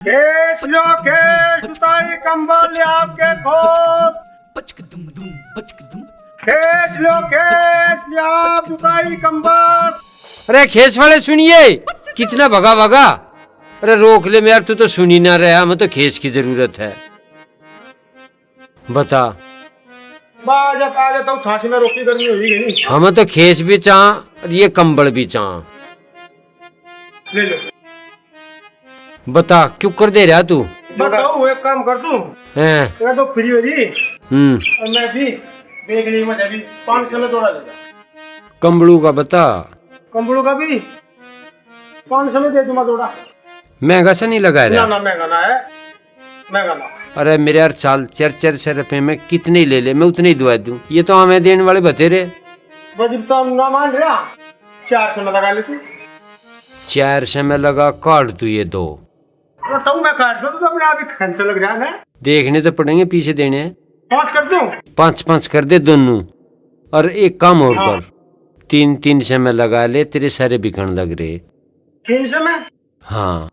Case लो case उतारी कंबल ले आपके खोप। केस लो केस ले आप उतारी कंबल। अरे खेस वाले सुनिए, कितना भगा भगा। अरे रोक ले यार, तू तो सुनी ना रहा, हमें तो खेस की जरूरत है। बता। बाजा ताजा तो छाछी में रोकी करनी होगी नहीं। हमें तो खेस भी चाह और ये कंबल भी चाह। ले लो। बता क्यों कर दे रहा तू? बताओ एक काम कर दूं। हैं? मैं तो फ्री हो जी और मैं भी देख ली मैं अभी 500 में तोड़ा देगा। कंबलू का बता। कंबड़ू का भी 500 में दे दूंगा तोड़ा। महंगा सा नहीं लगा ना रहा? ना महंगा ना है, महंगा ना। अरे मेरे यार चाल 400 रुपए में कितने ही ले ले, मैं उतने ही दुआ दूं। ये तो हमें देने वाले बतेरे। बजट तो हम ना मान रहा, 400 में लगा ले तू। 400 में लगा, काट तू ये दो। तो मैं काट दूं तो अपने आप ही खर्चा लग रहा है। देखने तो पड़ेंगे, पीछे देने हैं। 5 कर दूं? 5-5 कर दे दोनों। और एक काम और कर, 300 में लगा ले, तेरे सारे बिकन लग रहे। 300 में? हाँ।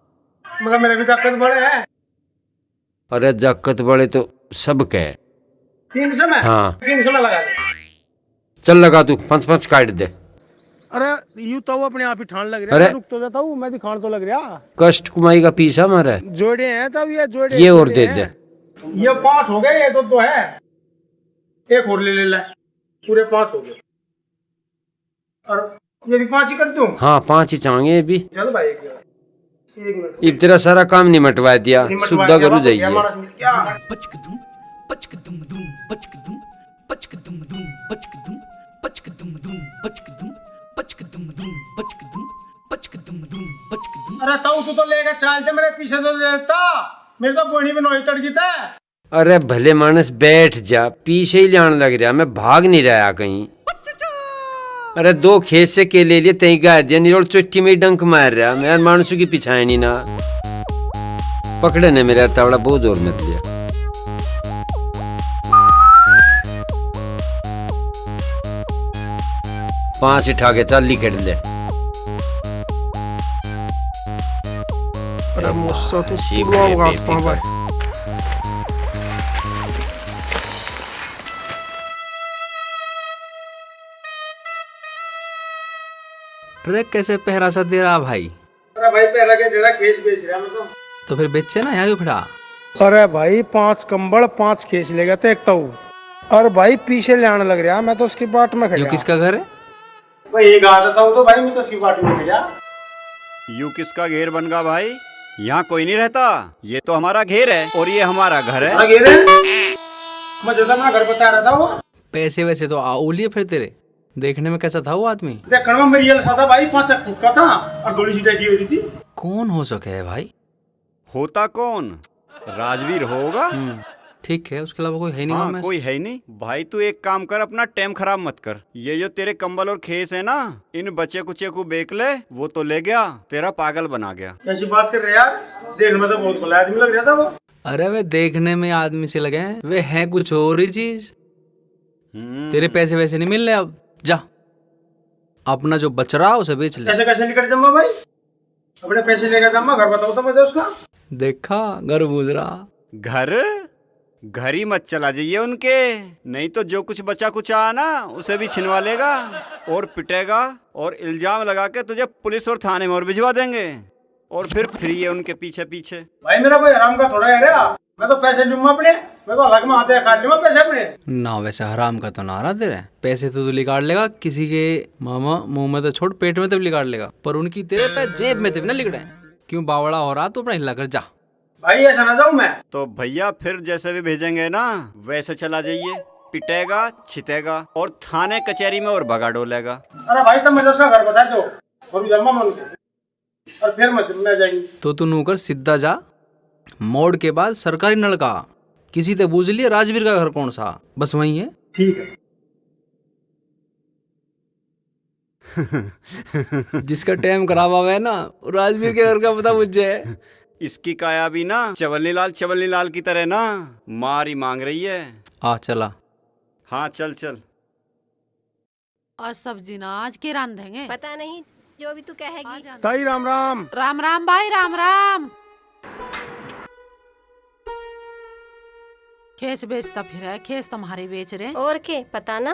मगर मेरे भी ताकत बड़े है। अरे जक्कत बड़े तो सब कह। 300 में? हाँ। 300 में लगा ले। चल लगा तू, 5-5 काट दे। अरे यूं तो वो अपने आप ही ठान लग रहा अरे है। रुक तो जाता हूँ, मैं दिखान तो लग रहा। कष्ट कुमाई का पीसा हमारा है। जोड़े हैं तब ये जोड़े। ये और दे दे। ये 5 हो गए, ये तो है। एक और ले ले, पूरे 5 हो गए। और ये भी 5 ही कर दूं? हाँ 5 ही चाहिए अभी। चल भाई एक मिनट। इब तेरा सारा काम निमटवा दिया, सुद्धा करू जाइए। अरे ताऊ तू तो लेकर चलते, मेरे पीछे तो देता। मेरे तो बोनी में नोई तड़की था। अरे भले मानस बैठ जा, पीछे ही लाने लग रहा, मैं भाग नहीं रहा कहीं। अरे 2 खेत से के ले लिए तई गा दिया, निरोल चुट्टी में डंक मार रहा, मैं मानसू की पिछाए नहीं ना। पकड़े ने मेरा तावड़ा बहुत जोर में दिया। पांच उठा के चल लिखेट ले। अरे मुझसे तो शिव पूरा है होगा बेबी पापा भाई। ट्रक कैसे पहरा सा दे रहा भाई? अरे भाई पहला के जरा केस बेच रहा मैं तो फिर बेचे ना, यहाँ क्यों खड़ा? अरे भाई 5 कंबल 5 केस ले गए थे एक ताऊ। और भाई पीछे ले आने लग रहा, मैं तो उसकी बाट में खड़ा। ये किसका घर है? भाई ये गा देता हूँ तो भाई मैं तो उसकी बाट में गया। यू किसका घेर बन गया भाई? यहाँ कोई नहीं रहता, ये तो हमारा घेर है और ये हमारा घर है। मैं जब अपना घर बता रहा था वो। पैसे वैसे तो आउलिए फिर तेरे। देखने में कैसा था वो आदमी? देखने में मेरी ये सादा भाई 5 फुट का था और थोड़ी सी टैटी हुई थी। कौन हो सके है भाई? होता कौन? राजवीर होगा। ठीक है, उसके अलावा कोई है नहीं। हाँ कोई है ही नहीं। भाई तू एक काम कर, अपना टाइम खराब मत कर। ये जो तेरे कंबल और खेस है ना, इन बच्चे कुचे को बेच ले, वो तो ले गया, तेरा पागल बना गया। कैसी बात कर रहे यार, देखने में तो बहुत भला आदमी लग रहा था वो। अरे वे देखने में आदमी से लगे हैं, वे है कुछ और ही चीज। तेरे पैसे वैसे नहीं मिल रहे, अब जा अपना जो बच रहा उसे बेच ले। कैसे कैसे निकल जम्मा भाई, अपने पैसे लेकर जम्मा, घर बताओ तो मुझे उसका। देखा, घर बूझ रहा। घर ही मत चला जाइए उनके, नहीं तो जो कुछ बचा कुछ आ ना उसे भी छिनवा लेगा और पिटेगा और इल्जाम लगा के तुझे पुलिस और थाने में और भिजवा देंगे और फिर फ्री है उनके पीछे पीछे। भाई मेरा कोई हराम का थोड़ा है रे, मैं तो पैसे लूंगा अपने, मैं तो अलग में आते काट लूंगा पैसे अपने। ना वैसे हराम का तो नारा दे रहे, पैसे तो तू निकाल लेगा, किसी के मामा मुंह में तो छोड़, पेट में तो निकाल लेगा, पर उनकी तेरे पे जेब में तो ना लिख रहे। क्यों बावड़ा हो रहा, तो अपना हिला कर जा। भाई ऐसा ना जाऊं मैं तो भैया फिर जैसे भी भेजेंगे ना वैसे चला जाइए, पिटेगा छितेगा और थाने कचहरी में और भगा डोलेगा। अरे भाई तब मुझे उसका घर बता दो और जम्मा मन और फिर मैं जाएंगी। तो तू नूकर सीधा जा, मोड़ के बाद सरकारी नलका, किसी से पूछ लिए राजवीर का घर कौन सा, बस वही है। ठीक है। जिसका टाइम खराब हुआ है ना, राजवीर के घर का पता मुझे है। इसकी काया भी ना चवन्नी लाल की तरह ना मार ही मांग रही है। आ चला। हाँ चल चल। और सब्जी ना आज के रांधेंगे? पता नहीं, जो भी तू कहेगी। ताई राम राम। राम राम भाई, राम राम। खेस बेचता फिर है, खेस तुम्हारे बेच रहे। और के पता ना।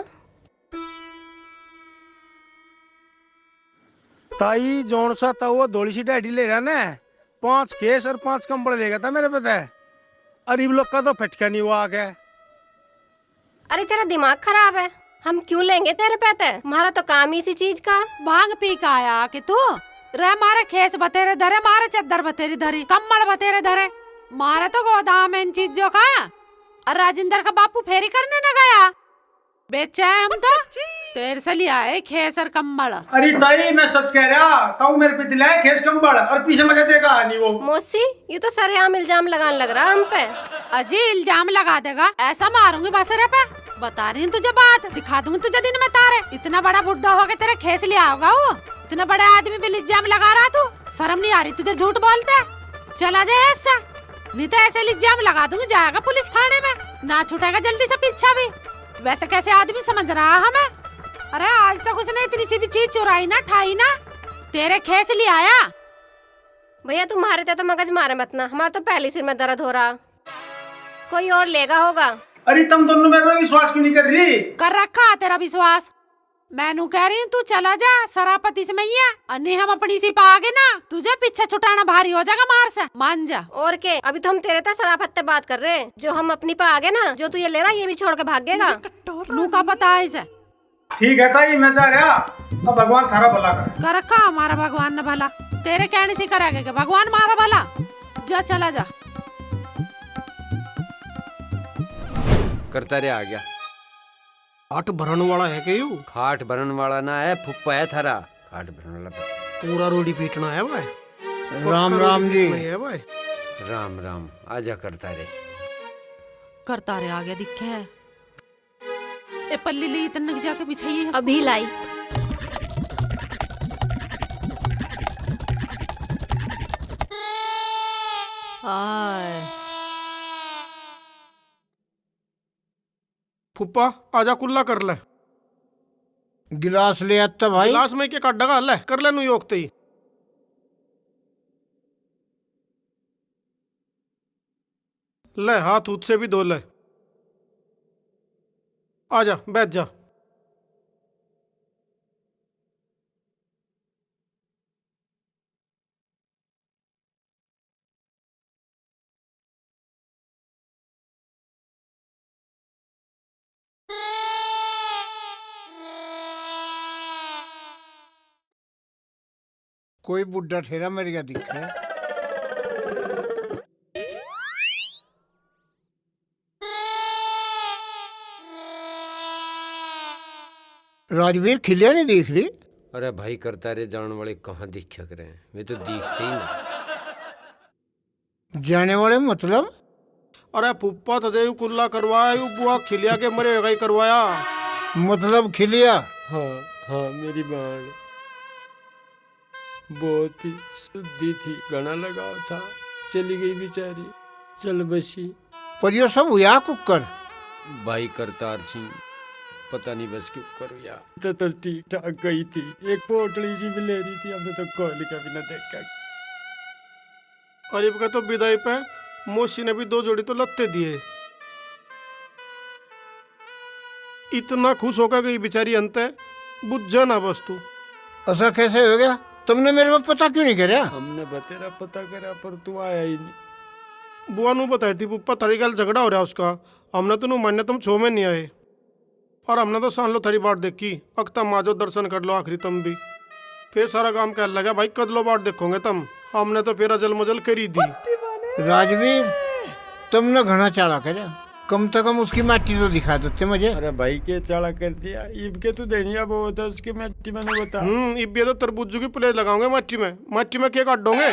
ताई जौन सा था वो धोली सी डैडी ले रहा ना, 5 केस और 5 कंबल लेगा था मेरे पता है। अरीब लोग का तो फटका नहीं हुआ आगे। अरे तेरा दिमाग खराब है, हम क्यों लेंगे तेरे पैसे? हमारा तो काम ही इसी चीज का। भांग पी का आया कि तू रे मारे खेस बतेरे धरे, मारे चद्दर बतेरी धरी, कम्बल बतेरे धरे, मारे तो गोदाम इन चीजों का। और राजेंद्र का बापू फेरी करने न गया, बेचा है हम तो तेरे से लिया है खेस और कम्बल। अरे ताई मैं सच कह रहा, ताऊ मेरे पे दिलाए खेस कंबल और पीछे मजा देगा नहीं वो। मौसी ये तो सरेआम इल्जाम लगाने लग रहा हम पे। अजी इल्जाम लगा देगा, ऐसा मारूंगी बसरे पे। बता रही हूँ तुझे बात, दिखा दूंगी तुझे दिन में तारे। इतना बड़ा बुड्ढा हो गया तेरे खेस लिया होगा वो, इतना बड़े आदमी पे इल्जाम लगा रहा तू। शर्म नहीं आ रही तुझे झूठ बोलते? चला जाए ऐसा, नहीं तो ऐसे इल्जाम लगा दूंगी, जाएगा पुलिस थाने में, ना छूटेगा जल्दी से पीछा भी। वैसे कैसे आदमी समझ रहा हमें? अरे आज तक उसने इतनी सी भी चीज चुराई ना ठाई ना, तेरे खेस ले आया। भैया तुम्हारे तो मगज मारे मत ना, हमारा तो पहले सिर में दर्द हो रहा, कोई और लेगा होगा। अरे तुम दोनों मेरे पे विश्वास क्यों नहीं कर रही? कर रखा है तेरा विश्वास, मैनू कह रही हूँ तू चला जा, सरापति से मैया अन्य हम अपनी सी पागे ना, तुझे पीछे छुटाना भारी हो जाएगा, मार से मान जा। और के अभी तो हम तेरे तक सराफत बात कर रहे हैं, जो हम अपनी पे आगे ना, जो तू ये ले रहा ये भी छोड़ के भागेगा। नू का पता है इसे। ठीक है ताई मैं जा रहा, अब भगवान थारा भला करे। कर रखा हमारा भगवान ने भला, तेरे कहने से करेगा कि भगवान मारा भला। जा चला जा। करता रे आ गया। खाट भरन वाला है के यू? खाट भरन वाला ना है, फुप्पा है थारा। खाट भरन वाला पूरा रोडी पीटना है भाई। राम राम जी। है भाई। राम राम, आजा करता रे। करता रे आ गया दिखे है। ए पल्ली ली तन्नक जाके बिछाइए। अभी लाई। आय फुप्पा आजा कुल्ला कर ले। गिलास ले आता भाई। गिलास में के काट डगा ले कर ले नु योगते ही। ले हाथ उठ से भी धो ले। आजा बैठ जा। कोई बुढ़ा ठेरा मेरे का दिखा है। राजवीर खिलिया नहीं दिख रही? अरे भाई करता रे जान वाले कहाँ दिख रहे हैं, वे तो दिखते ही ना। जाने वाले मतलब? अरे फुप्पा तजे कुल्ला करवाया यू बुआ खिलिया के मरे गई करवाया। मतलब खिलिया? हाँ हाँ मेरी बहन बहुत ही शुद्धि थी, घना लगाव था, चली गई बेचारी, चल बसी। पर यो सब हुआ कुकर? भाई करतार सिंह पता नहीं बस क्यों करो यार। तो ठीक ठाक गई थी, एक पोटली सी भी ले रही थी, हमने तो कोहली का भी ना देखा। अरीब का तो विदाई पे मौसी ने भी 2 जोड़ी तो लत्ते दिए। इतना खुश होकर गई बेचारी अंत बुझ जाना बस तू। ऐसा कैसे हो गया? तुमने मेरे को पता क्यों नहीं करा? हमने बतेरा पता करा पर तू आया ही नहीं। बुआ नु बताई थी पुप्पा थारी गल झगड़ा हो रहा उसका, हमने तो नु मान्य तुम 6 में नहीं आए और हमने तो सान लो थारी बाट देखी। अक्ता माजो दर्शन कर लो आखिरी तुम भी, फिर सारा काम कह लगा भाई कद लो बाट देखोगे तुम। हमने तो फिर अजल मजल करी दी। राजवीर तुमने घना चाला करा, कम से कम उसकी माटी तो दिखा देते मुझे। अरे भाई के चाला कर दिया, ईब के तू देनिया बहुत है उसकी मिट्टी मैंने बता। इब ये तो तरबूजू की प्लेट लगाओगे माटी में क्या काट दोगे?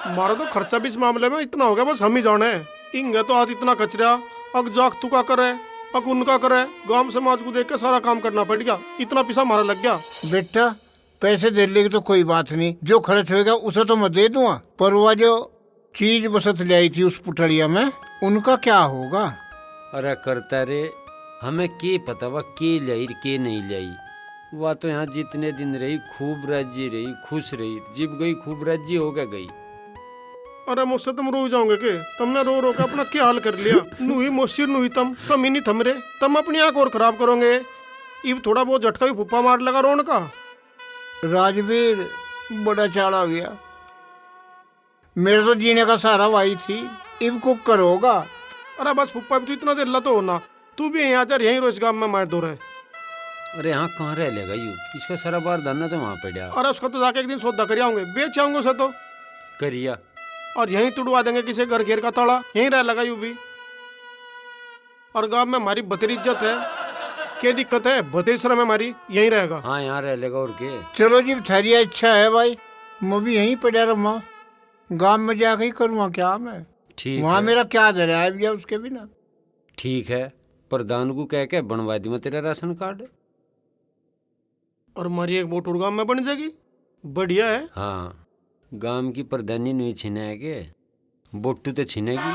हमारा तो खर्चा भी इस मामले में इतना हो गया, बस हम ही जाने। इंगे तो आज इतना कचरा, अग जाग तू का करे, अग उनका करे, गांव समाज को देख के सारा काम करना पड़ेगा, इतना पैसा हमारा लग गया। बेटा पैसे दे लेगी तो कोई बात नहीं, जो खर्च होएगा उसे तो मैं दे दूंगा, पर वह जो चीज बसत ले आई थी उस पुटड़िया में, उनका क्या होगा? अरे करता रे हमें के पता वह के लाई के नहीं लाई। वह तो यहाँ जितने दिन रही खूब राज्य रही, खुश रही, जिब गई खूब राज्य हो गया गई। अरे मुझसे तुम रो जाओगे के? तुमने रो रो के अपना क्या हाल कर लिया। नू ही मोशिर नू ही तुम ही नहीं थम रे। तुम अपनी आंख और खराब करोगे। इब थोड़ा बहुत झटका भी फुप्पा मार लगा रोन का। राजवीर बड़ा चाड़ा गया, मेरे तो जीने का सहारा वही थी, इब कुक करोगा। अरे बस फुप्पा भी तो इतना देर तो होना। तू भी यहीं आ जा, यहीं रोज गांव में मार दो रहे। अरे यहाँ कहाँ रह लेगा यू, इसका सारा बार धंधा तो वहाँ पड़ा अरे उसका तो जाके एक दिन सौदा कर आऊंगे, बेच आऊंगे उसे तो। करिया। और यहीं तुड़वा देंगे किसी घर घेर का ताला, यहीं रह लगा यू भी। और गांव में हमारी बतेरी इज्जत है, क्या दिक्कत है? बतेरी शर्म है हमारी, यहीं रहेगा। हाँ यहाँ रह लेगा और के। चलो जी थारी इच्छा है भाई, मैं भी यहीं पड़ा रहूँगा, गांव में जाके ही करूँगा क्या मैं। ठीक वहाँ है। मेरा क्या दरिया है भैया उसके बिना। ठीक है, प्रधान को कह के बनवा दूंगा तेरा राशन कार्ड। और हमारी एक वोट और गांव में बन जाएगी, बढ़िया है। हाँ, गांव की प्रधानी नहीं छीने है के, बोट्टू तो छीनेगी।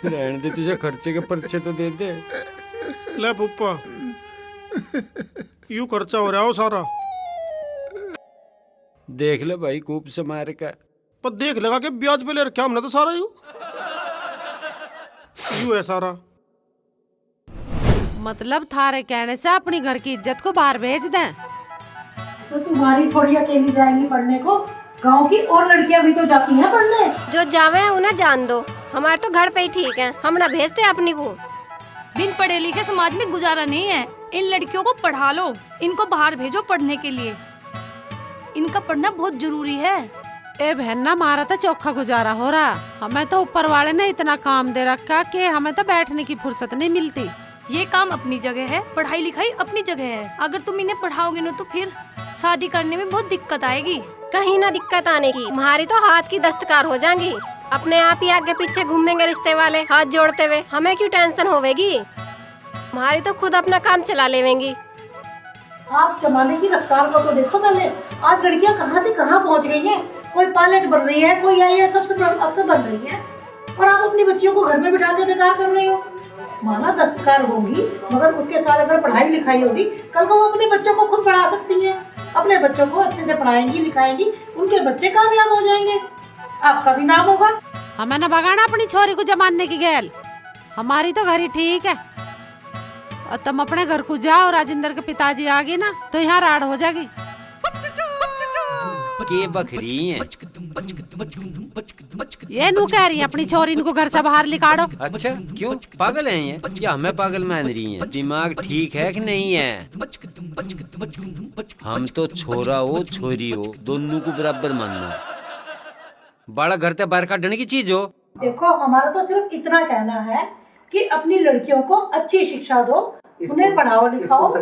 रहने दे, तुझे खर्चे के पर्चे तो दे दे। ले पुप्पा, यू खर्चा हो रहा हो सारा। देख ले भाई, खूब से मार का। पर देख लगा के ब्याज पे ले रखा हमने तो सारा यू है सारा। मतलब थारे कहने से अपनी घर की इज्जत को बाहर भेज दें? तो तुम्हारी थोड़ी अकेली जाएंगी पढ़ने को, गांव की और लड़कियां भी तो जाती हैं पढ़ने। जो जावे उन्हें जान दो, हमारे तो घर पे ही ठीक है, हम ना भेजते अपनी को। बिन पढ़े लिखे समाज में गुजारा नहीं है। इन लड़कियों को पढ़ा लो, इनको बाहर भेजो पढ़ने के लिए, इनका पढ़ना बहुत जरूरी है। ए बहन ना, हमारा तो चौखा गुजारा हो रहा। हमें तो ऊपर वाले ने इतना काम दे रखा कि हमें तो बैठने की फुर्सत नहीं मिलती। ये काम अपनी जगह है, पढ़ाई लिखाई अपनी जगह है। अगर तुम इन्हें पढ़ाओगे ना तो फिर शादी करने में बहुत दिक्कत आएगी। कहीं ना दिक्कत आने की, तुम्हारी तो हाथ की दस्तकार हो जाएंगी। अपने आप ही आगे पीछे घूमेंगे रिश्ते वाले हाथ जोड़ते हुए, हमें क्यों टेंशन होवेगी? तुम्हारी तो खुद अपना काम चला लेवेंगी। आप जमाने की रफ्तार को तो देखो पहले, आज लड़कियां कहाँ से कहाँ पहुँच गई हैं। कोई पायलट बन रही है, कोई IAS अफसर बन रही है, और आप अपनी बच्चियों को घर में बिठा के बेकार कर रहे हो। माना दस्तकार होगी, मगर उसके साथ अगर पढ़ाई लिखाई होगी, कल को वो अपने बच्चों को खुद पढ़ा सकती हैं। अपने बच्चों को अच्छे से पढ़ाएंगी लिखाएंगी, उनके बच्चे कामयाब हो जाएंगे, आपका भी नाम होगा। हमें न भगाना अपनी छोरी को जमाने की गैल। हमारी तो घर ही ठीक है, और तुम अपने घर को जाओ। राजेंद्र के पिताजी आ गए ना तो यहाँ राड़ हो जाएगी। के बकरी है ये नू कह रही है अपनी छोरी को घर से बाहर निकालो। अच्छा, क्यों पागल है ये? क्या हमें पागल मान रही है? दिमाग ठीक है कि नहीं है? हम तो छोरा हो छोरी हो दोनों को बराबर मानना। बड़ा घर ते बाहर काटने की चीज हो। देखो, हमारा तो सिर्फ इतना कहना है कि अपनी लड़कियों को अच्छी शिक्षा दो, उन्हें पढ़ाओ लिखाओ,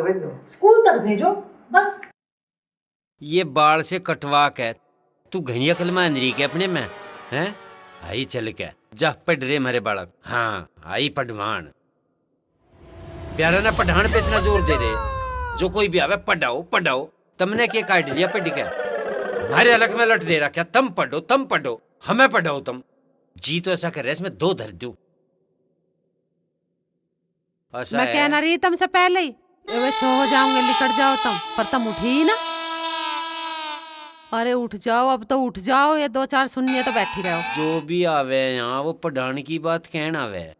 स्कूल तक भेजो, बस। ये बाल से कटवा के तू घनी अकल मान रही के अपने में हैं? आई चल के जा पढ़ रे मारे बालक। हाँ, आई पढ़वान। प्यारा ना पढ़ान पे इतना जोर दे रहे, जो कोई भी आवे पढ़ाओ पढ़ाओ। तुमने क्या काट लिया पढ़ के? हमारे अलग में लट दे रहा क्या? तुम पढ़ो, हमें पढ़ाओ तुम। जी तो ऐसा कर रहे, इसमें दो धर दूं। मैं कहना रही तुमसे पहले ही, छो हो जाऊंगे निकट जाओ तुम, पर तुम उठी ही ना। अरे उठ जाओ, अब तो उठ जाओ, ये 2-4 सुनिए तो बैठी रहो। जो भी आवे यहाँ वो पढ़ाने की बात कहना आवे।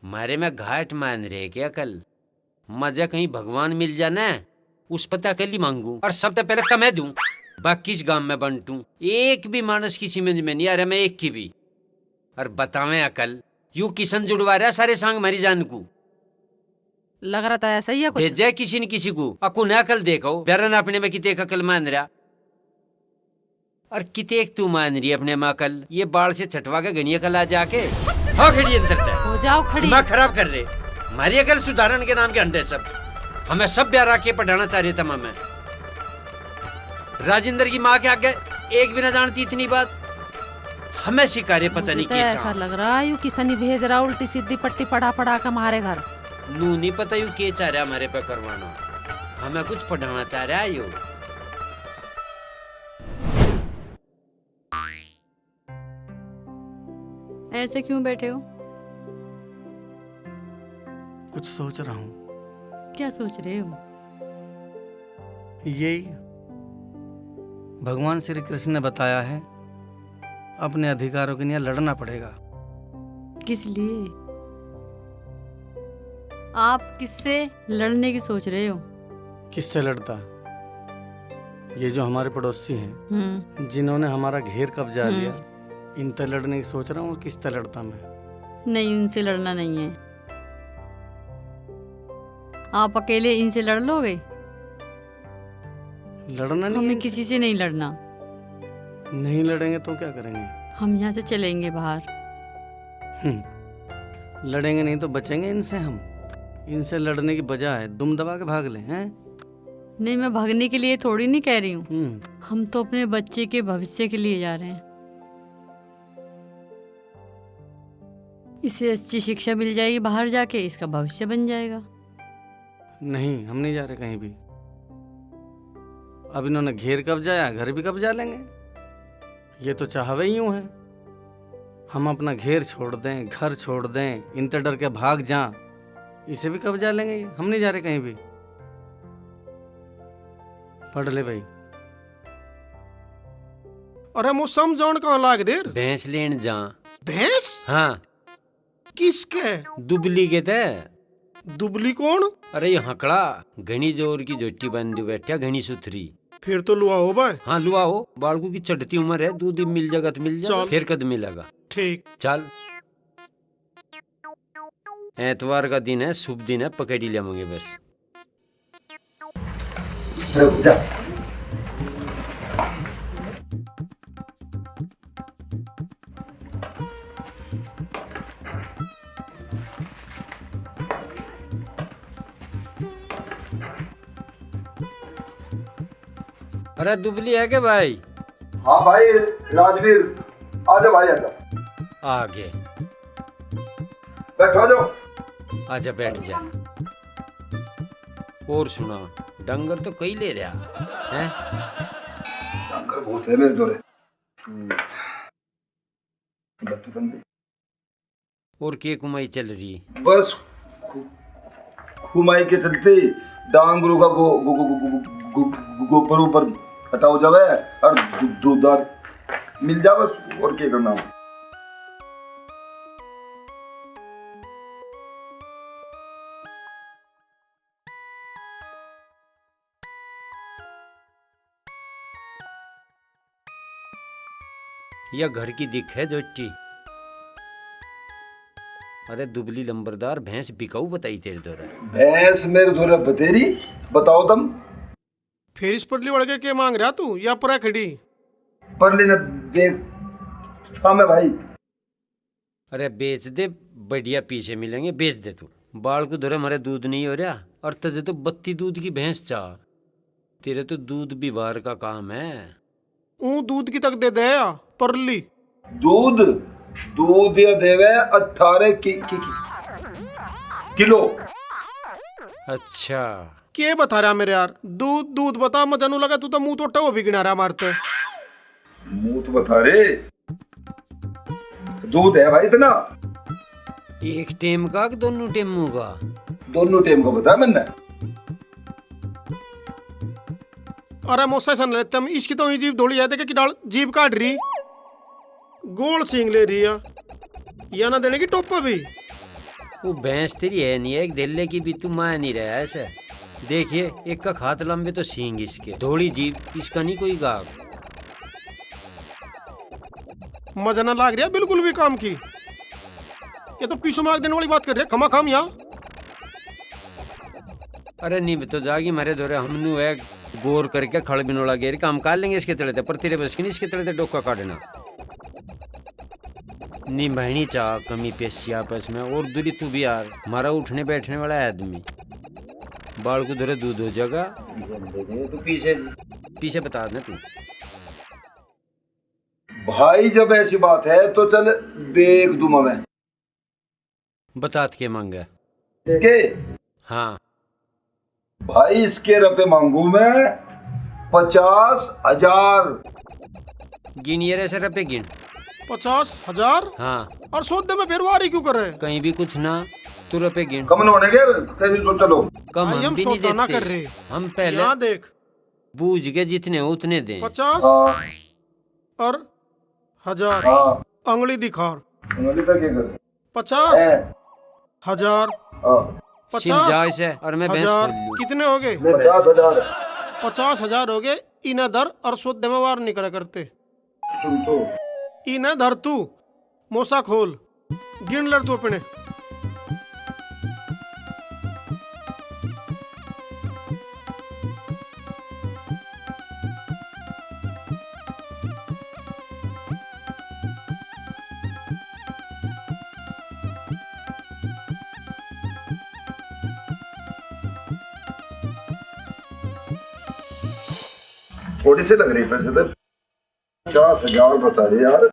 मारे में घाट मान रहे क्या? कल मजा कहीं भगवान मिल जाना उस पता कल ही मांगू, और सबसे पहले कमै दूं, बाकी इस गांव में बंटू। एक भी मानस की समझ में नहीं आ रहा, मैं एक की भी। और बतावे अकल यू किसन जुड़वा रहा सारे सांग मारी जान को। लग रहा था ऐसा ही है कुछ। भेजा किसी न किसी को अकू न अकल देखो। प्यारा न अपने में किते अकल मान रहा, और किते तू मान रही अपने में अकल। ये बाल से छटवा के गणिया कल आ जाके हाँ खड़ी अंतर हो जाओ खड़ी। मैं खराब कर रहे हमारी अकल सुधारण के नाम के अंडे सब। हमें सब ब्याह के पढ़ाना चाह रहे तमाम में। राजेंद्र की माँ के आगे एक भी न जानती इतनी बात। हमें शिकारे पता नहीं क्या ऐसा लग रहा है यू किसनी भेज रहा उल्टी सीधी पट्टी पढ़ा के हमारे घर। नू नहीं पता यू के चाह रहा हमारे पे करवाना। हमें कुछ पढ़ाना चाह रहा है यू। ऐसे क्यों बैठे हो? कुछ सोच रहा हूँ। क्या सोच रहे हो? यही भगवान श्री कृष्ण ने बताया है अपने अधिकारों के लिए लड़ना पड़ेगा। किस लिए? आप किससे लड़ने की सोच रहे हो? किससे लड़ता? ये जो हमारे पड़ोसी हैं जिन्होंने हमारा घेर कब्जा लिया, इन से लड़ने की सोच रहा हूँ। और किस से लड़ता मैं? नहीं, उनसे लड़ना नहीं है। आप अकेले इनसे लड़ लोगे? लड़ना नहीं हमें है किसी से नहीं लड़ना। नहीं लड़ेंगे तो क्या करेंगे? हम यहाँ से चलेंगे बाहर। लड़ेंगे नहीं तो बचेंगे इनसे हम। इनसे लड़ने की बजाय दुम दबा के भाग लें, हैं? नहीं, मैं भागने के लिए थोड़ी नहीं कह रही हूँ। हम तो अपने बच्चे के भविष्य के लिए जा रहे हैं। इसे अच्छी शिक्षा मिल जाएगी, बाहर जाके इसका भविष्य बन जाएगा। नहीं, हम नहीं जा रहे कहीं भी। अब इन्होंने घेर कब्जाया, घर भी कब्जा लेंगे। ये तो चाहवे ही यूं है। हम अपना घेर छोड़ दें, घर छोड़ दें, इनसे डर के भाग जाएं, इसे भी कब्जा लेंगे ये। हम नहीं जा रहे कहीं भी। पढ़ ले भाई। अरे मुझ समझाउन कहाँ लाग देर? भैंस लेन जा। भैंस? हाँ। किसके? दुबली के थे। दुबली कौन? अरे ये हकड़ा घनी जोर की जोटी बंदी बैठा, घनी सुथरी। फिर तो लुआ हो भाई। हाँ लुआ हो, बालकू की चढ़ती उम्र है, दूध मिल जाएगा तो मिल जाएगा, फिर कद मिलेगा। ठीक, चल। एतवार का दिन है, शुभ दिन है, पकड़ी लेंगे बस। अरे दुबली है के भाई? हाँ भाई राजवीर, आजा भाई आजा। आगे बैठो जाओ। आजा बैठ जा। और सुना, डंगर तो कई ले रहा है? डंगर बहुत है मेरे दोरे। और के कुमाई चल रही? बस खुमाई के चलते डांगरों का गोबर ऊपर हटाओ जावे और दूधार मिल जा बस। और क्या करना? यह घर की दिख है जोटी। अरे दुबली लंबरदार भैंस बिकाऊ बताई तेरे द्वारा। भैंस मेरे द्वारा बतेरी बताओ तुम। फिर इस पटली वड़ के मांग रहा तू या परा खड़ी? पर लेना काम है भाई। अरे बेच दे, बढ़िया पीछे मिलेंगे, बेच दे तू। बाल को धोरे हमारे दूध नहीं हो रहा, और तुझे तो 32 दूध की भैंस चाह। तेरे तो दूध बिवार का काम है। दूध की तक दे दे या परली। दूध या देवे 18 किलो। अच्छा के बता रहा मेरे यार? दूध बता, मजा नू लगा। तू तो मुंह तो वो भी गिना रहा मारते। मुंह तो बता रे। दूध है भाई इतना? एक टेम का कि दोनों टेमों का? दोनों टेम का बता मैंने। अरे मोसा सन लेते हम। इसकी तो जीभ धोली है, देखे कि डाल जीभ काट रही, गोल सींग ले रही है। या ना देने की टोपा भी। वो भैंस तेरी है नहीं, एक दिल्ले की भी तू मान नहीं रहा ऐसे। देखिए एक का हाथ लंबे तो सींग इसके, थोड़ी जीभ, इसका नहीं कोई गाग। मजा ना लाग रहा बिल्कुल भी काम की। ये तो पीछू मार देने वाली बात कर रहे खमा खाम यहाँ। अरे नहीं तो जागी मारे दौरे हमनू है गोर करके खड़ बिनोला गेर काम कर लेंगे इसके तले, पर तेरे बस की नहीं इसके तले डोका काटना। नहीं बहनी चाह कमी पेशी आपस में। और दूरी तू भी यार, हमारा उठने बैठने वाला है आदमी। बाल को धरे दूध हो जाएगा तो पीछे बता दे तू। भाई जब ऐसी बात है तो चल देख दूंगा मैं। बतात के मांगे इसके? हाँ भाई इसके रुपए मांगू मैं 50,000। गिनिए रे से रुपए गिन। 50,000? हाँ। और सौदे में फिर वारी क्यों करे? कहीं भी कुछ ना, तू रुपए गिन। कम न होने के कहीं तो चलो। कम हम भी नहीं ना देते। कर रहे। हम पहले यहाँ देख बूझ के जितने हो उतने दें। 50 हाँ और 1000। हाँ अंगली दिखा। उंगली तक क्या कर 50 1000 हाँ सिम जाओ इसे और मैं भैंस 1000 खोल लूं। कितने हो गए? 50,000 50,000 हो गए। इन्हें धर और सोते में वार नहीं करा करते। तुम तो इन्हें धर तू मोसा खोल गिन लड़ तू अपने। थोड़ी सी लग रही पैसे तो 50,000 बता रहे यार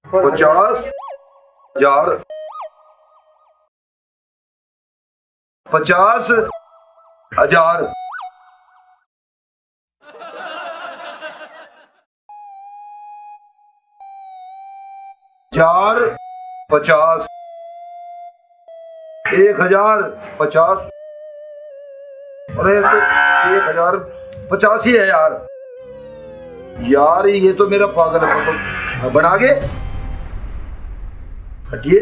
50,000 50,000 4 50 1,050 अरे तो 1,050 ही है यार। यार ये तो मेरा पागल है तो बना के हटिए।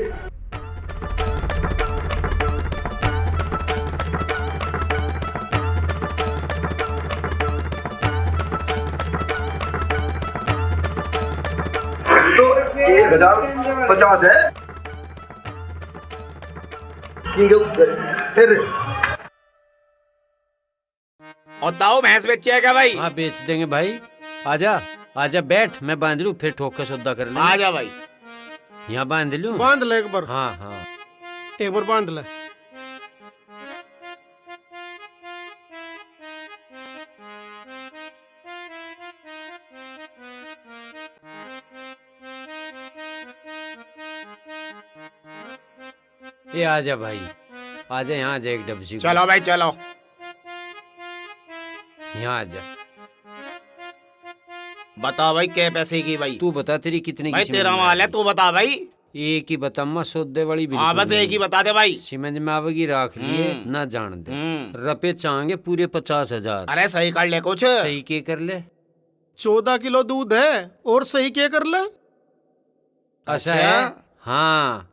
तो 1,050 है ठीक है फिर। और ताऊ भैंस बेची है क्या भाई? हाँ बेच देंगे भाई। आजा आजा बैठ, मैं बांध लूं फिर ठोक के सौदा कर लेंगे। आजा भाई। यहाँ बांध लूं? बांध ले एक बार। हाँ हाँ एक बार बांध ले। ये आजा भाई, आजा यहाँ आजा एक डब्जी को। चलो भाई चलो। यहाँ आजा। बता भाई क्या पैसे की भाई? तू बता तेरी कितने भाई की तेरा सीमेंट माल है में तू बता भाई। एक ही बता सौदे वाली बिल्कुल हाँ बस एक ही बता दे भाई। सीमेंट में आवेगी राख लिए ना जान दे। रुपए चाहेंगे पूरे 50,000। अरे सही कर ले कुछ। सही के कर ले। 14 किलो दूध है और सही क्या कर ले? ऐसा है? हाँ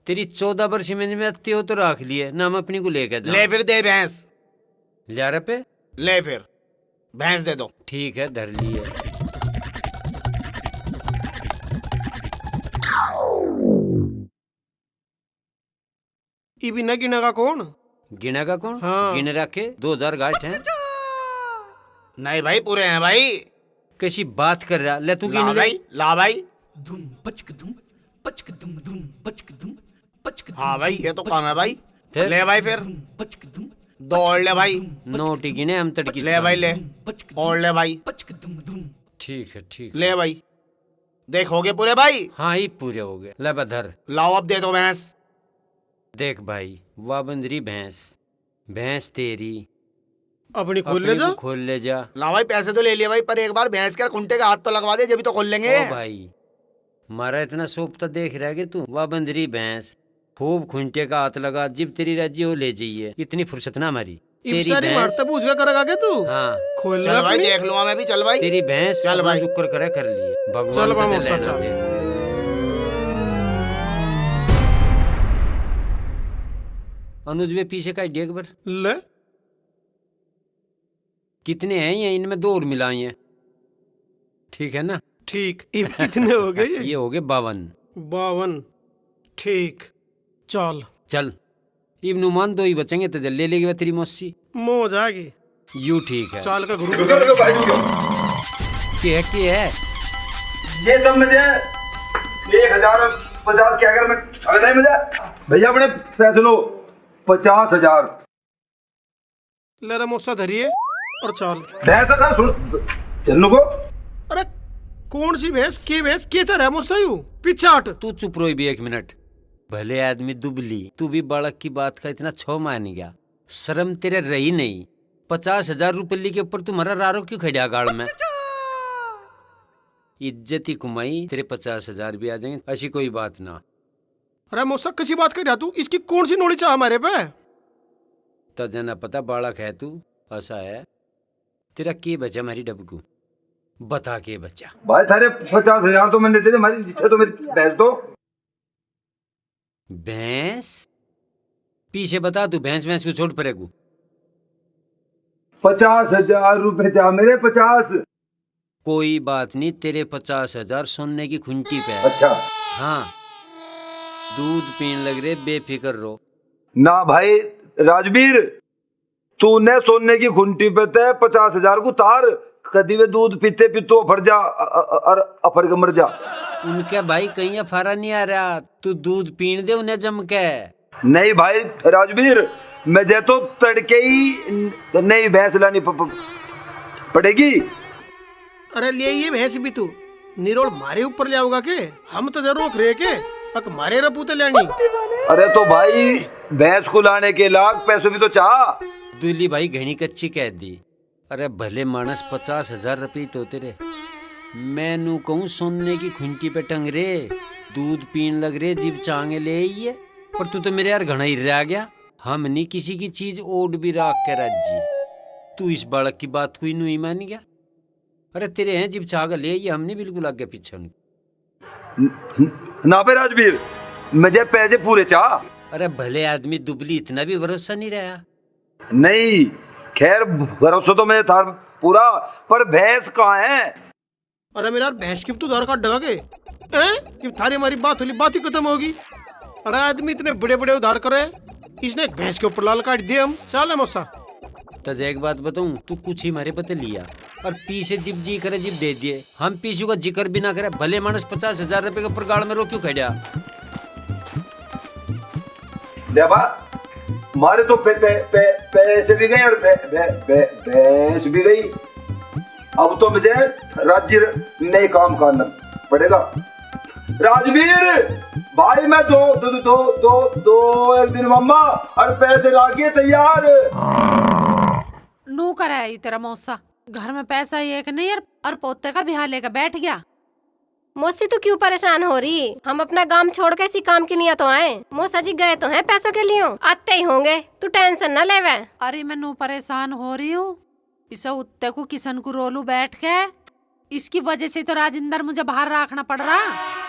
तेरी 14 पर सीमेंट में आती हो तो रख लिए ना, हम अपनी को लेकर जा। ले फिर दे भैंस। ले रुपए ले फिर भैंस दे दो। ठीक है धर लिए। इबी न गिनेगा कौन? गिनेगा कौन? हाँ। गिने रखे 2,000 गाठ हैं। नहीं भाई पूरे हैं भाई। कैसी बात कर रहा? ले तू ला गिन ले। भाई ला भाई। हाँ भाई ये तो काम है भाई। फिर? ले भाई फिर दौड़ ले भाई। नोटी गिने हम तड़की। ले भाई ले और ले भाई। ठीक है ठीक। ले भाई देखोगे पूरे भाई? हाँ ही पूरे हो गए। ले बधर लाओ अब दे दो भैंस। देख भाई वाह बंदरी भैंस, भैंस तेरी अपनी खोल ले अपनी जा। को खोल ले जा। ला भाई पैसे तो ले लिए भाई, पर एक बार भैंस के खुंटे का हाथ तो लगवा दे जब तो खोल लेंगे। ओ भाई मारा इतना सोपता देख रहा है कि तू। वाह बंदरी भैंस खूब खुंटे का हाथ लगा, जिब तेरी राज्य हो ले जाइए। इतनी फुर्सत ना हमारी। तेरी सारी भैंस मारते पूछ के करेगा क्या तू? हाँ खोल ले चल भाई अपनी। देख लूंगा मैं भी। चल भाई तेरी भैंस चल भाई। शुक्र करे कर लिए भगवान चल तुझे मामू, लेना चल। दे। अनुज वे पीछे का एक बार ले कितने हैं ये? इनमें 2 और मिलाई हैं। ठीक है ना? ठीक। इब कितने हो गए ये? ये हो गए 52। 52। ठीक चल चल इब नुमान 2 ही बचेंगे तो ले लेगी तेरी मौसी। मौज आएगी। यू ठीक है। चाल का गुरु के है ये सब मुझे 1,050 क्या अगर मैं अगर नहीं मुझे भैया अपने पैसे लो 50,000। ले रे मौसा धरिए और चाल। भैंस का सुन चलने को। अरे कौन सी भैंस के चल रहा है मौसा यू? पीछे हट। तू चुप रहो भी 1 मिनट। भले आदमी दुबली, तू भी बालक की बात का इतना छो मान गया। शर्म तेरे रही नहीं। 50,000 रुपये के ऊपर तुम्हारा रारो क्यों खड़ा गाड़ में? इज्जत ही कुमाई तेरे 50,000 भी आ जाएंगे, ऐसी कोई बात ना। अरे मौसा कैसी बात कर रहा तू? इसकी कौन सी नोड़ी चाह हमारे पे? तो जना पता बालक है तू, ऐसा है, तेरा के बचा मेरी डबकू, बता के बचा। भाई थारे 50,000 तो मैंने दे दे, हमारी इच्छा तो मेरी भैंस दो। भैंस पीछे बता, तू भैंस भैंस को छोड़ पड़ेगू। 50,000 रुपए जा मेरे, 50। कोई बात नहीं, तेरे 50,000 सोने की खुंटी पे है। अच्छा हाँ, दूध पीने लग रहे, बेफिक्र रहो। ना भाई राजवीर, तूने सोने की खुंटी पे ते 50,000 को तार, कदी वे दूध पीते पीतो अफर जा और अफर के मर जा। उनके भाई कहीं अफारा नहीं आ रहा, तू दूध पीने दे उन्हें जम के। नहीं भाई राजवीर, मैं जे तो तड़के ही नई भैंस लानी पड़ेगी। अरे ले ये भैंस भी तू निरोल मारे ऊपर ले आओगा के? हम तो जरूर रहे के अक मारे रपूते लेनी। अरे तो भाई भैंस को लाने के लाख पैसों भी तो चाह। दूली भाई घनी कच्ची कह दी। अरे भले मानस 50,000 रुपये तो तेरे, मैं नू कहूँ सोने की खुंटी पे टंग रे, दूध पीन लग रे, जीव चांगे ले आई है। पर तू तो मेरे यार घना ही रह गया। हम नहीं किसी की चीज ओढ़ भी राख के राजी, तू इस बालक की बात कोई नहीं मान गया। अरे तेरे हैं जीव चाग ले आई, हमने बिल्कुल आगे पीछे नहीं। ना पे राजवीर, मुझे पैसे पूरे चाह। अरे भले आदमी दुबली, इतना भी भरोसा नहीं रहा। नहीं खैर, भरोसा तो मैं था पूरा, पर भैंस कहाँ है? अरे मेरा भैंस की तो धार काट डगा के कि थारी हमारी बात होली, बात ही खत्म होगी। अरे आदमी इतने बड़े बड़े उधार करे, इसने एक भैंस के ऊपर लाल काट दिए, हम चाल है मौसा। तुझे एक बात बताऊं, तू कुछ ही मारे पते लिया और पीछे जिप जी करे जिप दे दिए। हम पीछू का जिक्र भी ना करे, भले मानस 50,000 रुपए के ऊपर गाड़ में रो क्यों खड़ा। देवा मारे तो पैसे भी गए और भैंस भी गई। अब तो मुझे राज्य नए काम करना पड़ेगा। राजवीर भाई, मैं दो एक दिन मम्मा और पैसे लागिए तैयार। नू करे आई तेरा मौसा, घर में पैसा ही एक नहीं और पोते का बिहार लेकर बैठ गया। मौसी तू क्यों परेशान हो रही? हम अपना काम छोड़ के इसी काम के लिए तो आए। मौसा जी गए तो हैं पैसों के लिए, आते ही होंगे, तू टेंशन न लेवे। अरे मैं नू परेशान हो रही हूँ, इसे उत्ते को किशन को रोलू बैठ के, इसकी वजह से तो राजिंदर मुझे बाहर रखना पड़ रहा।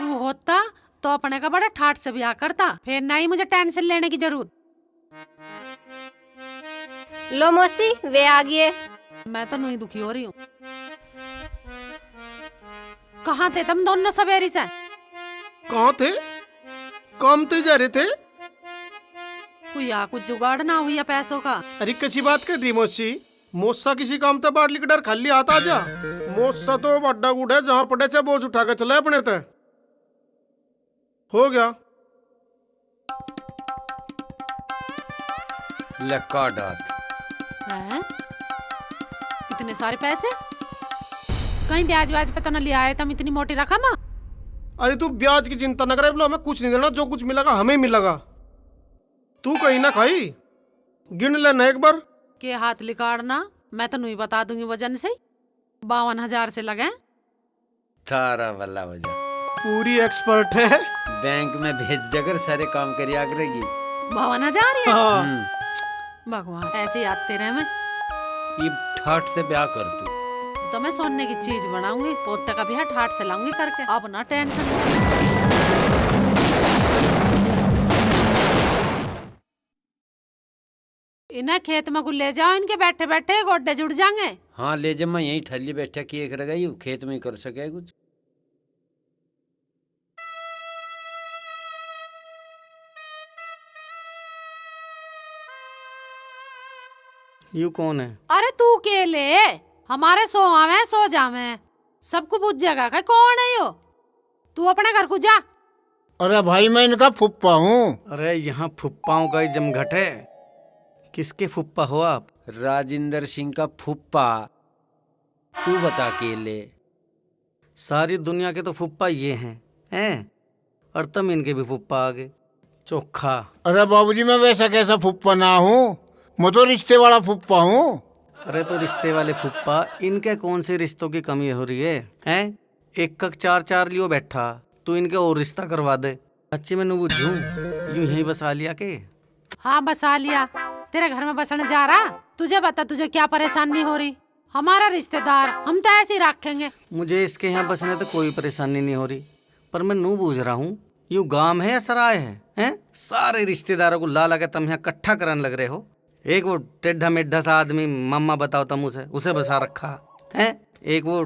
वो होता तो अपने का बड़ा ठाट से ब्याह करता, फिर नहीं मुझे टेंशन लेने की जरूरत। लो मौसी वे आ गए। मैं तो नहीं दुखी हो रही हूँ। कहाँ थे तुम दोनों सवेरी से? कहाँ थे? काम तो जा रहे थे। हुआ कुछ जुगाड़ ना हुआ पैसों का? अरे कैसी बात कर रही मौसी? मौसा किसी काम तो बाहर लिख डर खाली आता जा। मौसा तो बड्डा गुड़ है, जहाँ पड़े से बोझ उठा के चले अपने ते। हो गया लक्का डात। हैं? इतने सारे पैसे कहीं ब्याज व्याज पे तो न लिया है तुम, इतनी मोटी रकम? अरे तू ब्याज की चिंता न करे, बोलो हमें कुछ नहीं देना, जो कुछ मिलेगा हमें मिलेगा। तू कहीं ना खाई, गिन लेना एक बार। के हाथ लिकाड़ना, मैं तो नहीं बता दूंगी वजन से। 52,000 से लगे। थारा वाला वजह पूरी एक्सपर्ट है। बैंक में भेज देकर सारे काम करिया करेगी। 52,000 है? हाँ। भगवान ऐसे याद तेरे में। ये ठाठ से ब्याह कर तू, तो मैं सोने की चीज बनाऊंगी, पोते का भी है ठाट से लाऊंगी करके। अब ना टेंशन। इन्हें खेत में को ले जाओ, इनके बैठे बैठे गोड्डे जुड़ जाएंगे। हाँ ले जा, मैं यही ठल्ली बैठा किए करेगा, ये खेत में ही कर सके कुछ। यू कौन है? अरे तू के ले, हमारे सो आवे सो जावे, सबको पूछ जाएगा कि कौन है यो। तू अपने घर को जा। अरे भाई मैं इनका फुप्पा हूँ। अरे यहाँ फुप्पाओं का ही जमघट है। किसके फुप्पा हो आप? राजिंदर सिंह का फुप्पा। तू बता के ले। सारी दुनिया के तो फुप्पा ये हैं और तुम इनके भी फुप्पा आ गए। चोखा। अरे बाबूजी मैं वैसा कैसा फुप्पा ना हूँ, मैं तो रिश्ते वाला फुप्पा हूँ। अरे तो रिश्ते वाले फुप्पा, इनके कौन से रिश्तों की कमी हो रही है? हैं? एक कक 4 लियो बैठा, तू इनके और रिश्ता करवा दे। अच्छी मैंने बुझूं, यूं यहीं बसा लिया के? हाँ बसा लिया, तेरे घर में बसने जा रहा। तुझे बता, तुझे क्या परेशानी हो रही? हमारा रिश्तेदार, हम तो ऐसे ही रखेंगे। मुझे इसके यहाँ बसने तो कोई परेशानी नहीं हो रही, पर मैं नू बूझ रहा हूँ यू गांव है या सराय है? हैं? सारे रिश्तेदारों को ला ला के तुम यहाँ इकट्ठा करने लग रहे हो। एक वो टेढ़ा मेढ़ा सा आदमी, मम्मा बताओ तुम उसे बसा रखा है। एक वो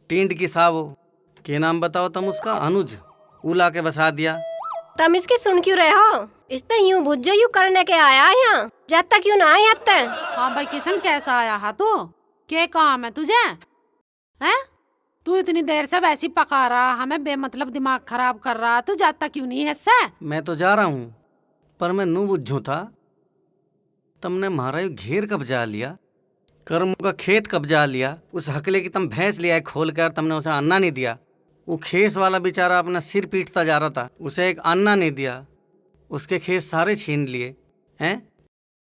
टींड की साहब, के नाम बताओ तुम उसका, अनुज, उला के बसा दिया। तुम इसकी सुन क्यों रहे हो? इसने यूं बुझो यूं करने के आया है यहाँ, जाता क्यों ना आया जाता? हाँ भाई किशन, कैसा आया है तू? क्या काम है तुझे? हैं? तू इतनी देर से वैसी पका रहा, हमें बेमतलब दिमाग खराब कर रहा, तू जाता क्यों नहीं है इससे? मैं तो जा रहा हूँ, पर मैं नू बुझू था तुमने हमारा यू घेर कब्जा लिया, कर्म का खेत कब्जा लिया। उस हकले की तुम भैंस ले आए खोल कर, तुमने उसे अन्ना नहीं दिया। वो खेस वाला बेचारा अपना सिर पीटता जा रहा था, उसे एक अन्ना नहीं दिया, उसके खेत सारे छीन लिए हैं।